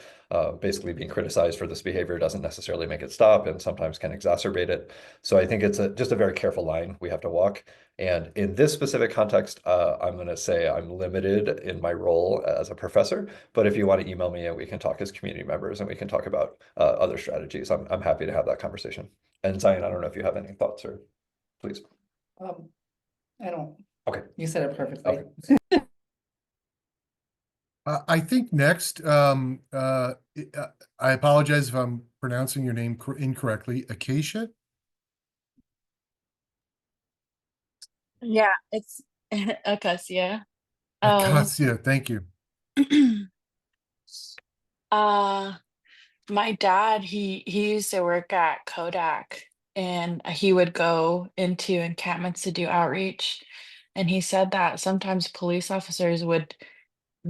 Basically, being criticized for this behavior doesn't necessarily make it stop and sometimes can exacerbate it. So I think it's just a very careful line we have to walk. And in this specific context, I'm going to say I'm limited in my role as a professor. But if you want to email me and we can talk as community members and we can talk about other strategies, I'm happy to have that conversation. And Zion, I don't know if you have any thoughts or please. I don't. Okay. You said it perfectly. Okay. I think next, I apologize if I'm pronouncing your name incorrectly. Acacia? Yeah, it's Acacia. Acacia, thank you. uh my dad, he used to work at Kodak, and he would go into encampments to do outreach, and he said that sometimes police officers would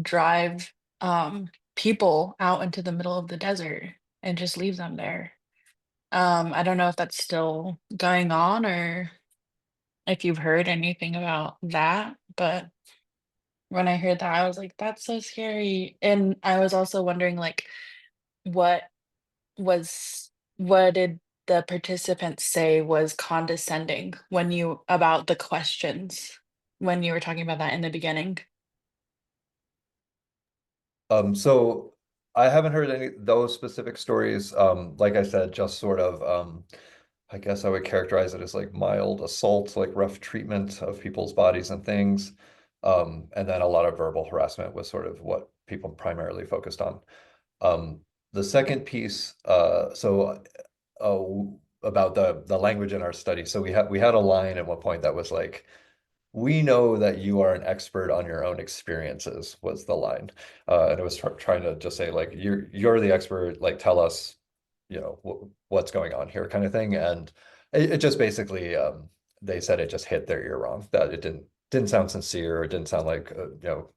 drive people out into the middle of the desert and just leave them there. I don't know if that's still going on or if you've heard anything about that, but when I heard that, I was like, "That's so scary." And I was also wondering, like, what what did the participants say was condescending when you about the questions when you were talking about that in the beginning? So I haven't heard any those specific stories. Like I said, just sort of I guess I would characterize it as like mild assault, like rough treatment of people's bodies and things. And then a lot of verbal harassment was sort of what people primarily focused on. The second piece, uh, about the language in our study. So we had a line at one point that was like, "We know that you are an expert on your own experiences," was the line. And it was trying to just say like, you're the expert, like tell us, what's going on here kind of thing. And it just basically, they said it just hit their ear wrong, that it didn't sound sincere. It didn't sound like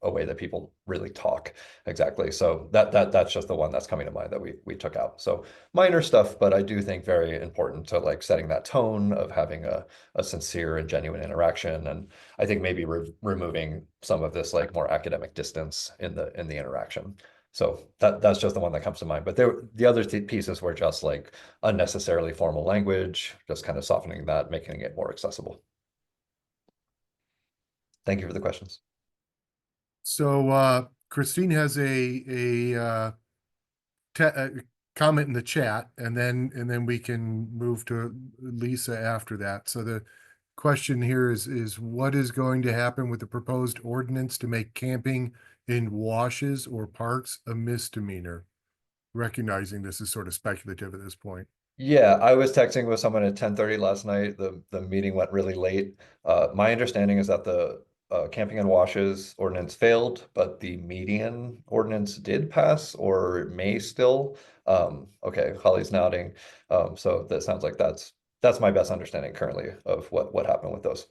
a way that people really talk exactly. So that's just the one that's coming to mind that we took out. So minor stuff, but I do think very important to like setting that tone of having a sincere and genuine interaction. And I think maybe removing some of this like more academic distance in the interaction. So that's just the one that comes to mind. But the other pieces were just like unnecessarily formal language, just kind of softening that, making it more accessible. Thank you for the questions. So Christine has a comment in the chat, and then we can move to Lisa after that. So the question here is what is going to happen with the proposed ordinance to make camping in washes or parks a misdemeanor? Recognizing this is sort of speculative at this point. Yeah, I was texting with someone at 10:30 last night. The meeting went really late. My understanding is that the camping and washes ordinance failed, but the median ordinance did pass or may still. Okay, Holly's nodding. So that sounds like that's my best understanding currently of what happened with those.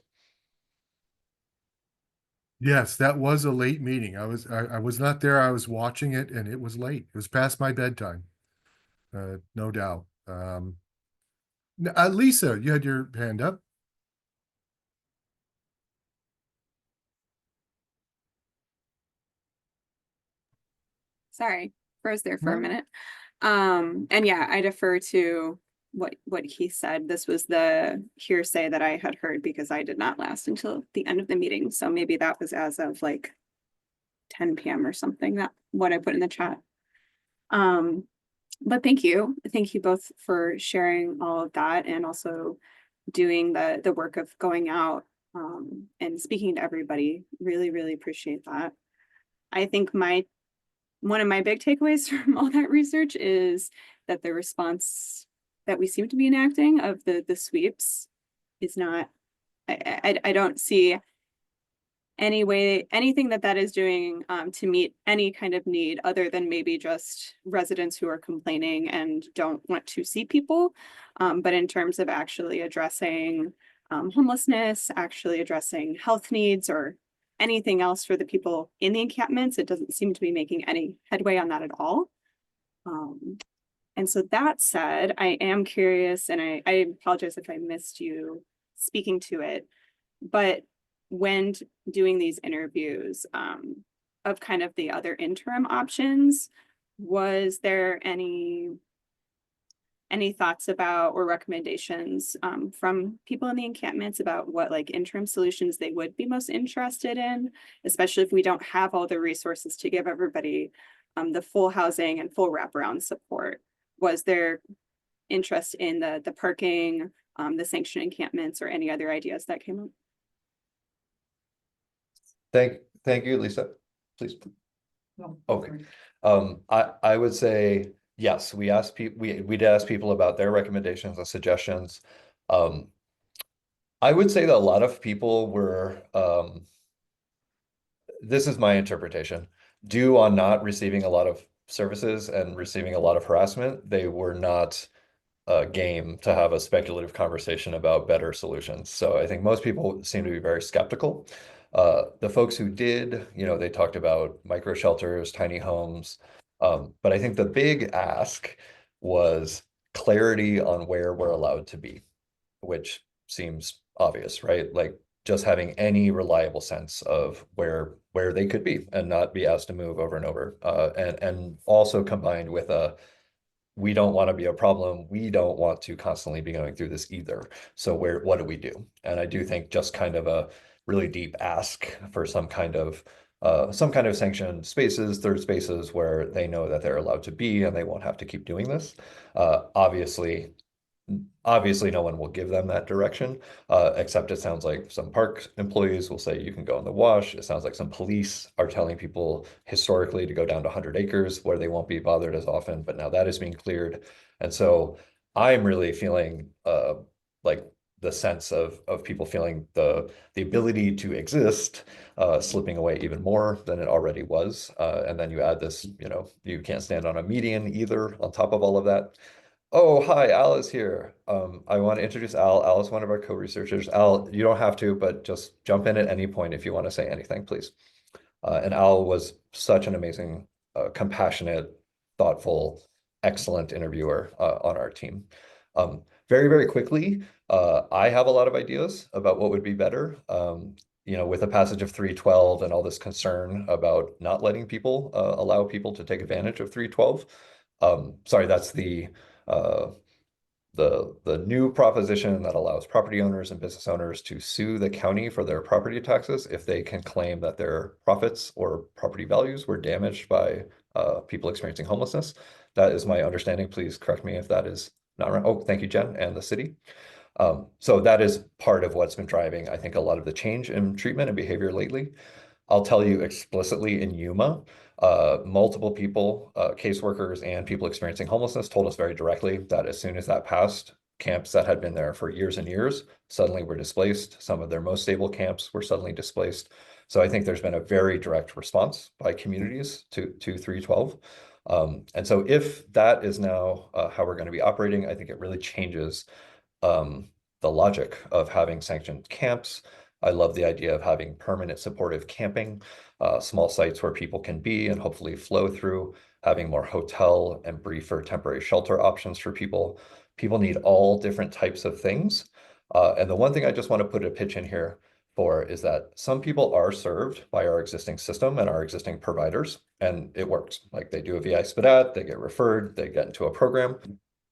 Yes, that was a late meeting. I was not there. I was watching it, and it was late. It was past my bedtime. No doubt. Lisa, you had your hand up. Sorry, froze there for a No. minute. And yeah, I defer to what he said. This was the hearsay that I had heard because I did not last until the end of the meeting. So maybe that was as of like 10 p.m. or something, that what I put in the chat. But thank you. Thank you both for sharing all of that and also doing the work of going out and speaking to everybody. Really, really appreciate that. I think one of my big takeaways from all that research is that the response that we seem to be enacting of the sweeps is not, I don't see anything that is doing to meet any kind of need other than maybe just residents who are complaining and don't want to see people. But in terms of actually addressing homelessness, actually addressing health needs or anything else for the people in the encampments, it doesn't seem to be making any headway on that at all. And so that said, I am curious, and I apologize if I missed you speaking to it, but when doing these interviews of kind of the other interim options, was there any thoughts about or recommendations from people in the encampments about what like interim solutions they would be most interested in, especially if we don't have all the resources to give everybody the full housing and full wraparound support? Was there interest in the parking, the sanctioned encampments, or any other ideas that came up? Thank you, Lisa. Please. Okay. I would say yes. We asked people. We'd ask people about their recommendations and suggestions. I would say that a lot of people were. This is my interpretation. Due on not receiving a lot of services and receiving a lot of harassment, they were not game to have a speculative conversation about better solutions. So I think most people seem to be very skeptical. The folks who did, they talked about micro shelters, tiny homes. But I think the big ask was clarity on where we're allowed to be, which seems obvious, right? Like just having any reliable sense of where they could be and not be asked to move over and over. And also combined with we don't want to be a problem. We don't want to constantly be going through this either. So what do we do? And I do think just kind of a really deep ask for some kind of some kind of sanctioned spaces, third spaces where they know that they're allowed to be and they won't have to keep doing this. Obviously, no one will give them that direction, except it sounds like some park employees will say you can go in the wash. It sounds like some police are telling people historically to go down to 100 acres where they won't be bothered as often, but now that is being cleared. And so I'm really feeling like the sense of people feeling the ability to exist slipping away even more than it already was. And then you add this, you can't stand on a median either on top of all of that. Oh, hi, Al is here. I want to introduce Al. Al is one of our co-researchers. Al, you don't have to, but just jump in at any point if you want to say anything, please. And Al was such an amazing, compassionate, thoughtful, excellent interviewer on our team. Very, very quickly, I have a lot of ideas about what would be better. With the passage of 312 and all this concern about not letting people allow people to take advantage of 312. Sorry, that's the new proposition that allows property owners and business owners to sue the county for their property taxes if they can claim that their profits or property values were damaged by people experiencing homelessness. That is my understanding. Please correct me if that is not right. Oh, thank you, Jen, and the city. So that is part of what's been driving, I think, a lot of the change in treatment and behavior lately. I'll tell you explicitly in Yuma, multiple people, caseworkers and people experiencing homelessness told us very directly that as soon as that passed, camps that had been there for years and years suddenly were displaced. Some of their most stable camps were suddenly displaced. So I think there's been a very direct response by communities to 312. And so if that is now how we're going to be operating, I think it really changes the logic of having sanctioned camps. I love the idea of having permanent supportive camping, small sites where people can be and hopefully flow through, having more hotel and brief or temporary shelter options for people. People need all different types of things. And the one thing I just want to put a pitch in here for is that some people are served by our existing system and our existing providers, and it works. Like they do a VI SPDAT, they get referred, they get into a program.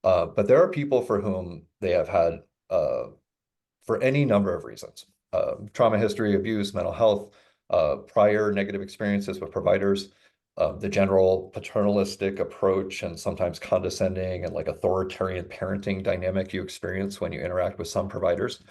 But there are people for whom they have had, for any number of reasons, trauma history, abuse, mental health, prior negative experiences with providers, the general paternalistic approach and sometimes condescending and like authoritarian parenting dynamic you experience when you interact with some providers.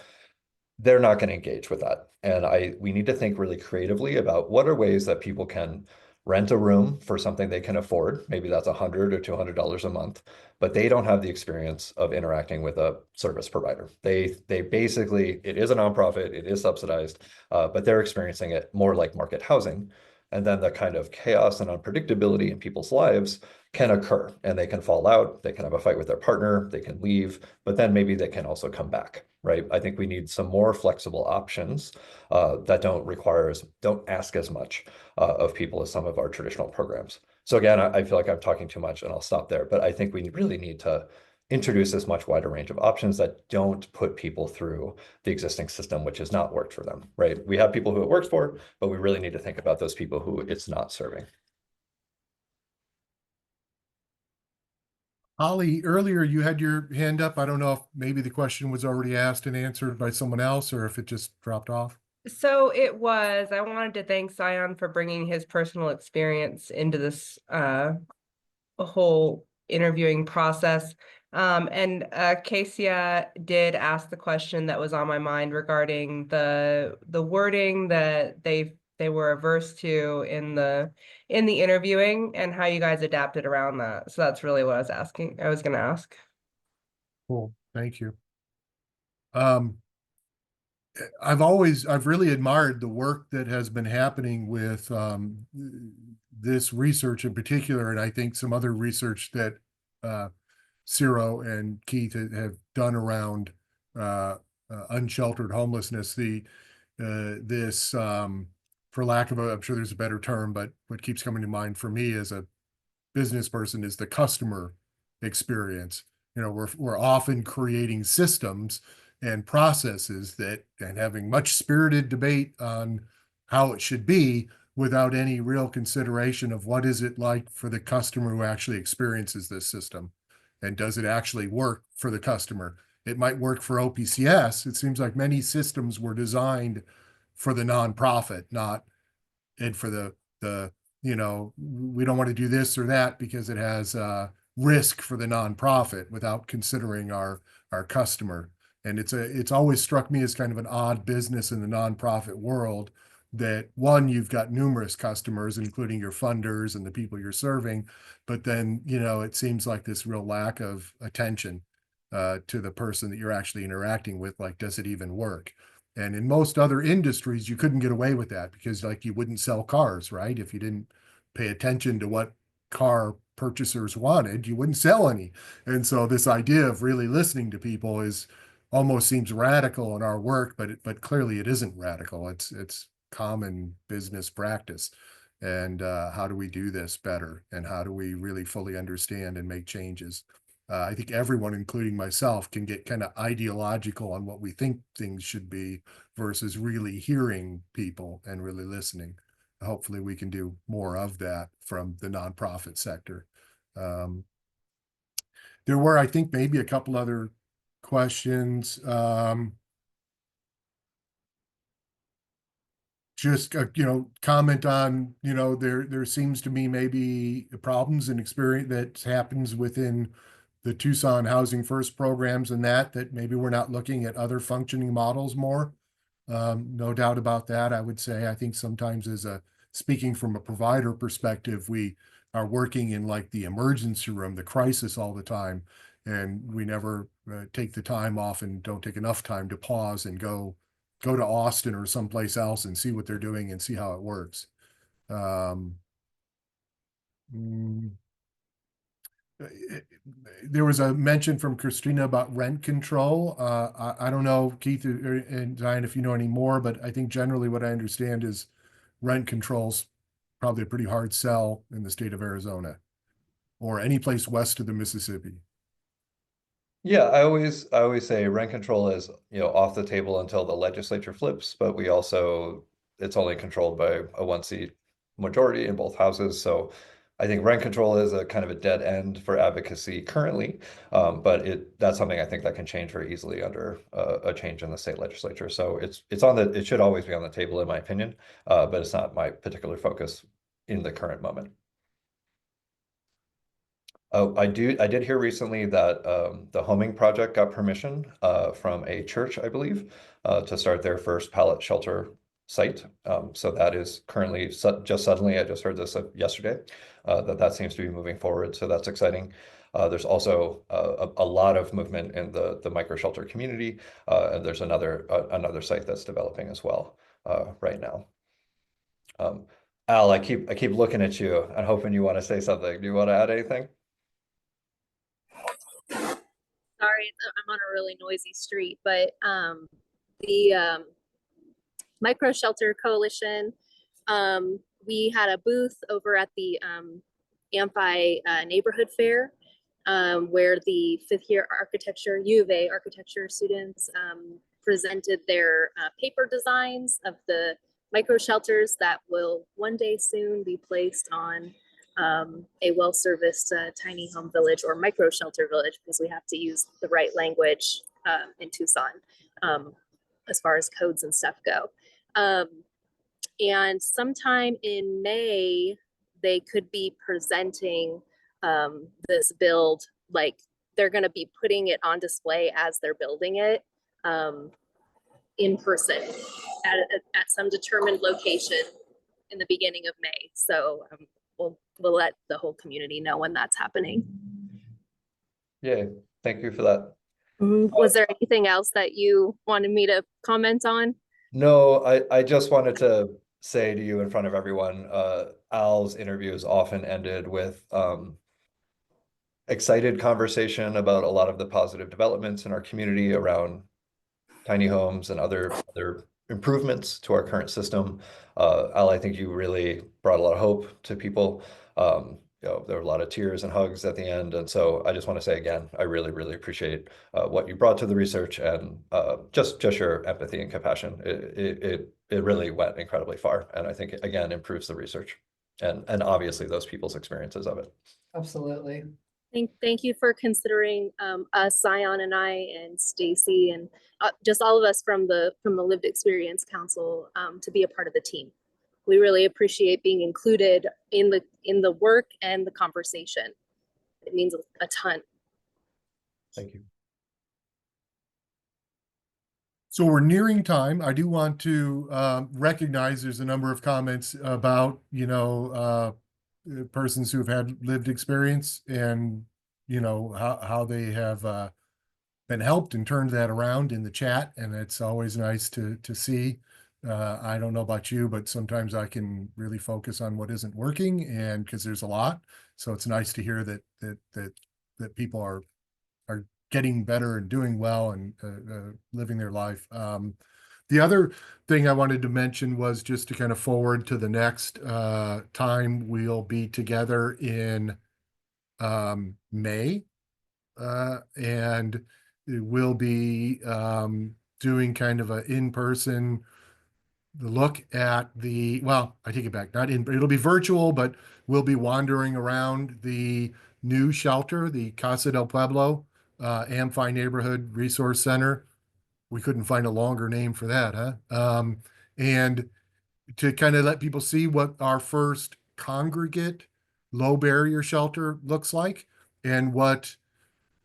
They're not going to engage with that. And we need to think really creatively about what are ways that people can rent a room for something they can afford. Maybe that's $100 or $200 a month, but they don't have the experience of interacting with a service provider. They basically, it is a nonprofit, it is subsidized, but they're experiencing it more like market housing. And then the kind of chaos and unpredictability in people's lives can occur, and they can fall out, they can have a fight with their partner, they can leave, but then maybe they can also come back, right? I think we need some more flexible options that don't ask as much of people as some of our traditional programs. So again, I feel like I'm talking too much and I'll stop there, but I think we really need to introduce this much wider range of options that don't put people through the existing system, which has not worked for them, right? We have people who it works for, but we really need to think about those people who it's not serving. Holly, earlier you had your hand up. I don't know if maybe the question was already asked and answered by someone else or if it just dropped off. So it was, I wanted to thank Zion for bringing his personal experience into this whole interviewing process. And Casey did ask the question that was on my mind regarding the wording that they were averse to in the interviewing and how you guys adapted around that. So that's really what I was going to ask. Cool, thank you. I've really admired the work that has been happening with this research in particular, and I think some other research that SIROW and Keith have done around unsheltered homelessness. This for lack of I'm sure there's a better term, but what keeps coming to mind for me as a business person is the customer experience. We're often creating systems and processes and having much spirited debate on how it should be without any real consideration of what is it like for the customer who actually experiences this system, and does it actually work for the customer? It might work for OPCS. It seems like many systems were designed for the nonprofit, not and for you know, we don't want to do this or that because it has risk for the nonprofit without considering our customer. And it's always struck me as kind of an odd business in the nonprofit world that one, you've got numerous customers, including your funders and the people you're serving, but then, you know, it seems like this real lack of attention to the person that you're actually interacting with. Like, does it even work? And in most other industries, you couldn't get away with that because, like, you wouldn't sell cars, right? If you didn't pay attention to what car purchasers wanted, you wouldn't sell any. And so this idea of really listening to people is almost seems radical in our work, but clearly it isn't radical. It's common business practice. And how do we do this better? And how do we really fully understand and make changes? I think everyone, including myself, can get kind of ideological on what we think things should be versus really hearing people and really listening. Hopefully we can do more of that from the nonprofit sector. There were, I think, maybe a couple other questions. Just you know, comment on, you know, there seems to me maybe problems and experience that happens within the Tucson Housing First programs and that maybe we're not looking at other functioning models more. No doubt about that. I would say I think sometimes speaking from a provider perspective, we are working in like the emergency room, the crisis all the time, and we never take the time off and don't take enough time to pause and go to Austin or someplace else and see what they're doing and see how it works. There was a mention from Christina about rent control. I don't know, Keith and Zion, if you know any more, but I think generally what I understand is rent control's probably a pretty hard sell in the state of Arizona or any place west of the Mississippi. Yeah, I always say rent control is, you know, off the table until the legislature flips, but it's only controlled by a one-seat majority in both houses. So I think rent control is a kind of a dead end for advocacy currently, but that's something I think that can change very easily under a change in the state legislature. So it should always be on the table in my opinion, but it's not my particular focus in the current moment. Oh, I did hear recently that the homing project got permission from a church, I believe, to start their first pallet shelter site. So that is currently just suddenly, I just heard this yesterday, that seems to be moving forward. So that's exciting. There's also a lot of movement in the micro shelter community, and there's another site that's developing as well right now. Al, I keep looking at you and hoping you want to say something. Do you want to add anything? Sorry, I'm on a really noisy street, but the Micro Shelter Coalition, we had a booth over at the Amphi neighborhood fair where the fifth year architecture, U of A architecture students presented their paper designs of the micro shelters that will one day soon be placed on a well-serviced tiny home village or micro shelter village, because we have to use the right language in Tucson as far as codes and stuff go. And sometime in May, they could be presenting this build, like they're going to be putting it on display as they're building it in person at some determined location in the beginning of May. So we'll let the whole community know when that's happening. Yeah, thank you for that. Was there anything else that you wanted me to comment on? No, I just wanted to say to you in front of everyone, Al's interviews often ended with excited conversation about a lot of the positive developments in our community around tiny homes and other improvements to our current system. Al, I think you really brought a lot of hope to people. You know, there were a lot of tears and hugs at the end. And so I just want to say again, I really, really appreciate what you brought to the research and just your empathy and compassion. It really went incredibly far. And I think, again, improves the research and obviously those people's experiences of it. Absolutely. Thank you for considering us, Zion and I and Stacy and just all of us from the Lived Experience Council to be a part of the team. we really appreciate being included in the work and the conversation. It means a ton. Thank you. So we're nearing time. I do want to recognize there's a number of comments about, persons who've had lived experience and, how they have been helped and turned that around in the chat. And it's always nice to see. I don't know about you, but sometimes I can really focus on what isn't working, and because there's a lot. So it's nice to hear that people are getting better and doing well and living their life. The other thing I wanted to mention was just to kind of forward to the next time we'll be together in May. And we'll be doing kind of an in-person look at I take it back, it'll be virtual, but we'll be wandering around the new shelter, the Casa del Pueblo Amphi Neighborhood Resource Center. We couldn't find a longer name for that, huh? And to kind of let people see what our first congregate low barrier shelter looks like, and what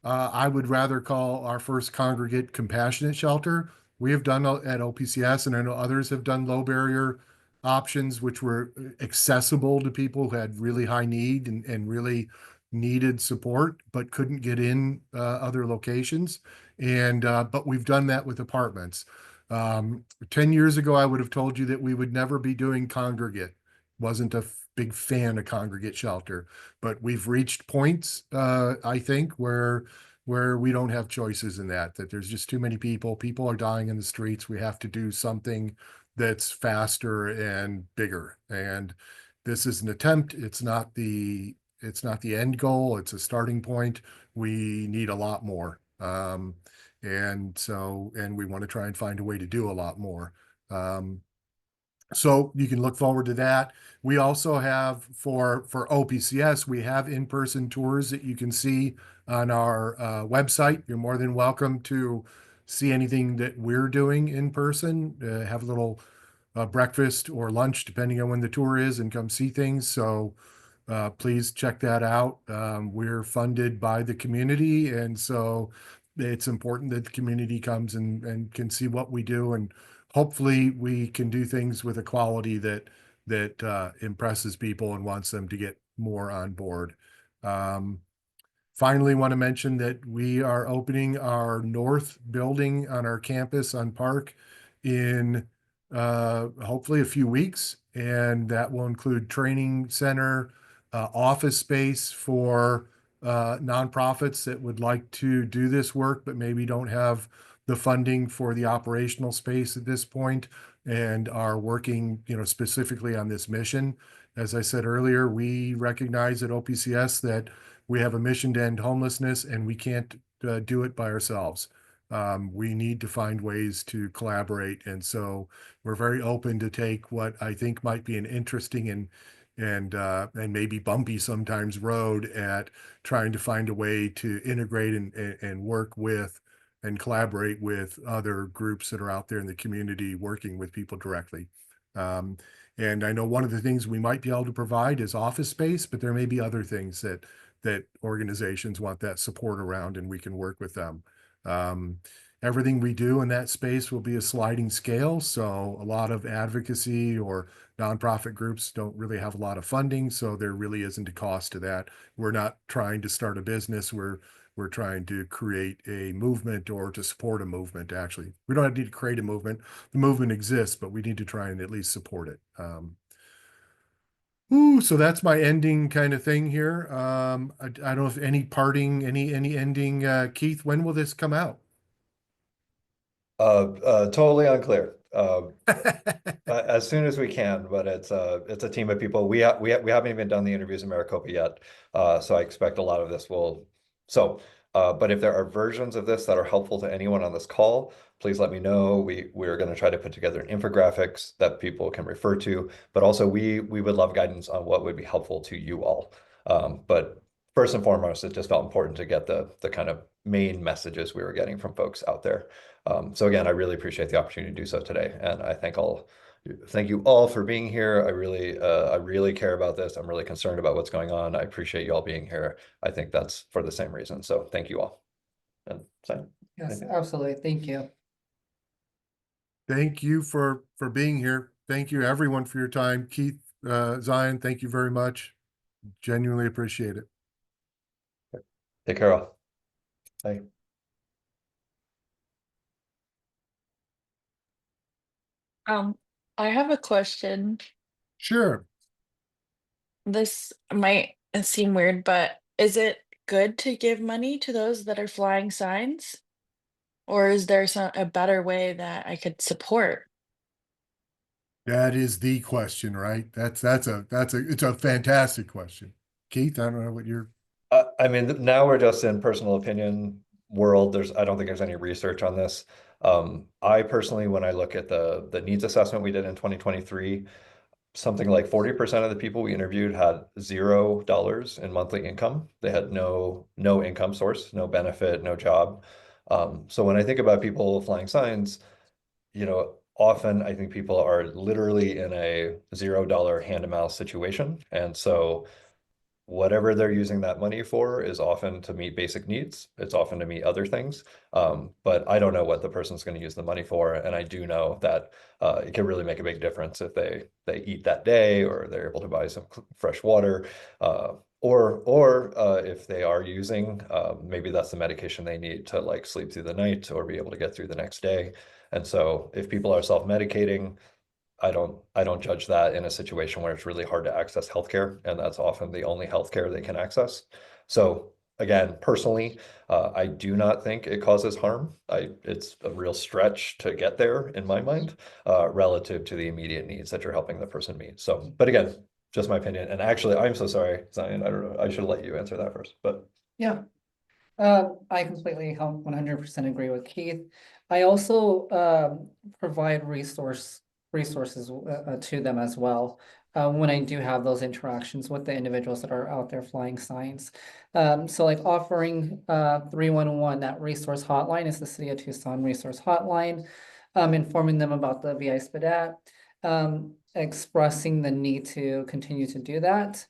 I would rather call our first congregate compassionate shelter. We have done at OPCS, and I know others have done low barrier options, which were accessible to people who had really high need and really needed support, but couldn't get in other locations. But we've done that with apartments. 10 years ago, I would have told you that we would never be doing congregate. Wasn't a big fan of congregate shelter, but we've reached points, I think, where we don't have choices in that there's just too many people. People are dying in the streets. We have to do something that's faster and bigger. And this is an attempt. It's not the end goal. It's a starting point. We need a lot more. And we want to try and find a way to do a lot more. So you can look forward to that. We also have for OPCS, we have in-person tours that you can see on our website. You're more than welcome to see anything that we're doing in person, have a little breakfast or lunch, depending on when the tour is, and come see things. So please check that out. We're funded by the community, and so it's important that the community comes and can see what we do, and hopefully we can do things with a quality that impresses people and wants them to get more on board. Finally, want to mention that we are opening our north building on our campus on Park in hopefully a few weeks, and that will include training center, office space for nonprofits that would like to do this work but maybe don't have the funding for the operational space at this point, and are working, specifically on this mission. As I said earlier, we recognize at OPCS that we have a mission to end homelessness, and we can't do it by ourselves. We need to find ways to collaborate, and so we're very open to take what I think might be an interesting and maybe bumpy sometimes road at trying to find a way to integrate and work with and collaborate with other groups that are out there in the community working with people directly. And I know one of the things we might be able to provide is office space, but there may be other things that organizations want that support around, and we can work with them. Everything we do in that space will be a sliding scale. So a lot of advocacy or nonprofit groups don't really have a lot of funding, so there really isn't a cost to that. We're not trying to start a business. We're trying to create a movement, or to support a movement, actually. We don't need to create a movement. The movement exists, but we need to try and at least support it. So that's my ending kind of thing here. I don't know if any ending, Keith, when will this come out? Totally unclear. As soon as we can, but it's a team of people. We haven't even done the interviews in Maricopa yet, so I expect a lot of this will. But if there are versions of this that are helpful to anyone on this call, please let me know. We're going to try to put together infographics that people can refer to, but also we would love guidance on what would be helpful to you all. But first and foremost, it just felt important to get the kind of main messages we were getting from folks out there. So again, I really appreciate the opportunity to do so today, and I thank all Thank you all for being here. I really care about this. I'm really concerned about what's going on. I appreciate you all being here. I think that's for the same reason. So thank you all. And Zion, Yes, anything? absolutely. Thank you. Thank you for being here. Thank you everyone for your time. Keith, Zion, thank you very much. Genuinely appreciate it. Take care all. Bye. I have a question. Sure. This might seem weird, but is it good to give money to those that are flying signs? Or is there a better way that I could support? That is the question, right? It's a fantastic question. Keith, I don't know what you're. I mean, now we're just in personal opinion world. I don't think there's any research on this. I personally, when I look at the needs assessment we did in 2023, something like 40% of the people we interviewed had $0 in monthly income. They had no income source, no benefit, no job. So when I think about people flying signs, often I think people are literally in a $0 hand-to-mouth situation. And so whatever they're using that money for is often to meet basic needs. It's often to meet other things. But I don't know what the person's going to use the money for. And I do know that it can really make a big difference if they eat that day, or they're able to buy some fresh water, or if they are using, maybe that's the medication they need to like sleep through the night or be able to get through the next day. And so if people are self-medicating, I don't judge that in a situation where it's really hard to access healthcare, and that's often the only healthcare they can access. So again, personally, I do not think it causes harm. It's a real stretch to get there in my mind, relative to the immediate needs that you're helping the person meet. So, but again, just my opinion. And actually, I'm so sorry, Zion. I don't know. I should let you answer that first, but. Yeah. I completely 100% agree with Keith. I also provide resources to them as well when I do have those interactions with the individuals that are out there flying signs. So like offering 311, that resource hotline is the City of Tucson resource hotline, informing them about the VI SPDAT, expressing the need to continue to do that.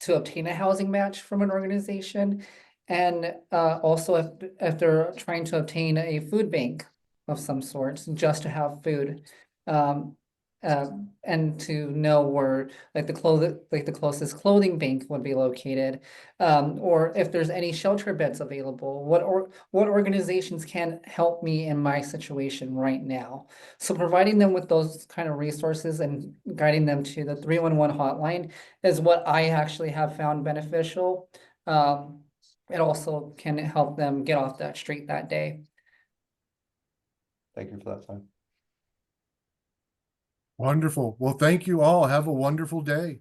To obtain a housing match from an organization. And also if they're trying to obtain a food bank of some sort, just to have food. And to know where like the closest clothing bank would be located. Or if there's any shelter beds available, what organizations can help me in my situation right now. So providing them with those kind of resources and guiding them to the 311 hotline is what I actually have found beneficial. It also can help them get off that street that day. Thank you for that time. Wonderful. Well, thank you all. Have a wonderful day.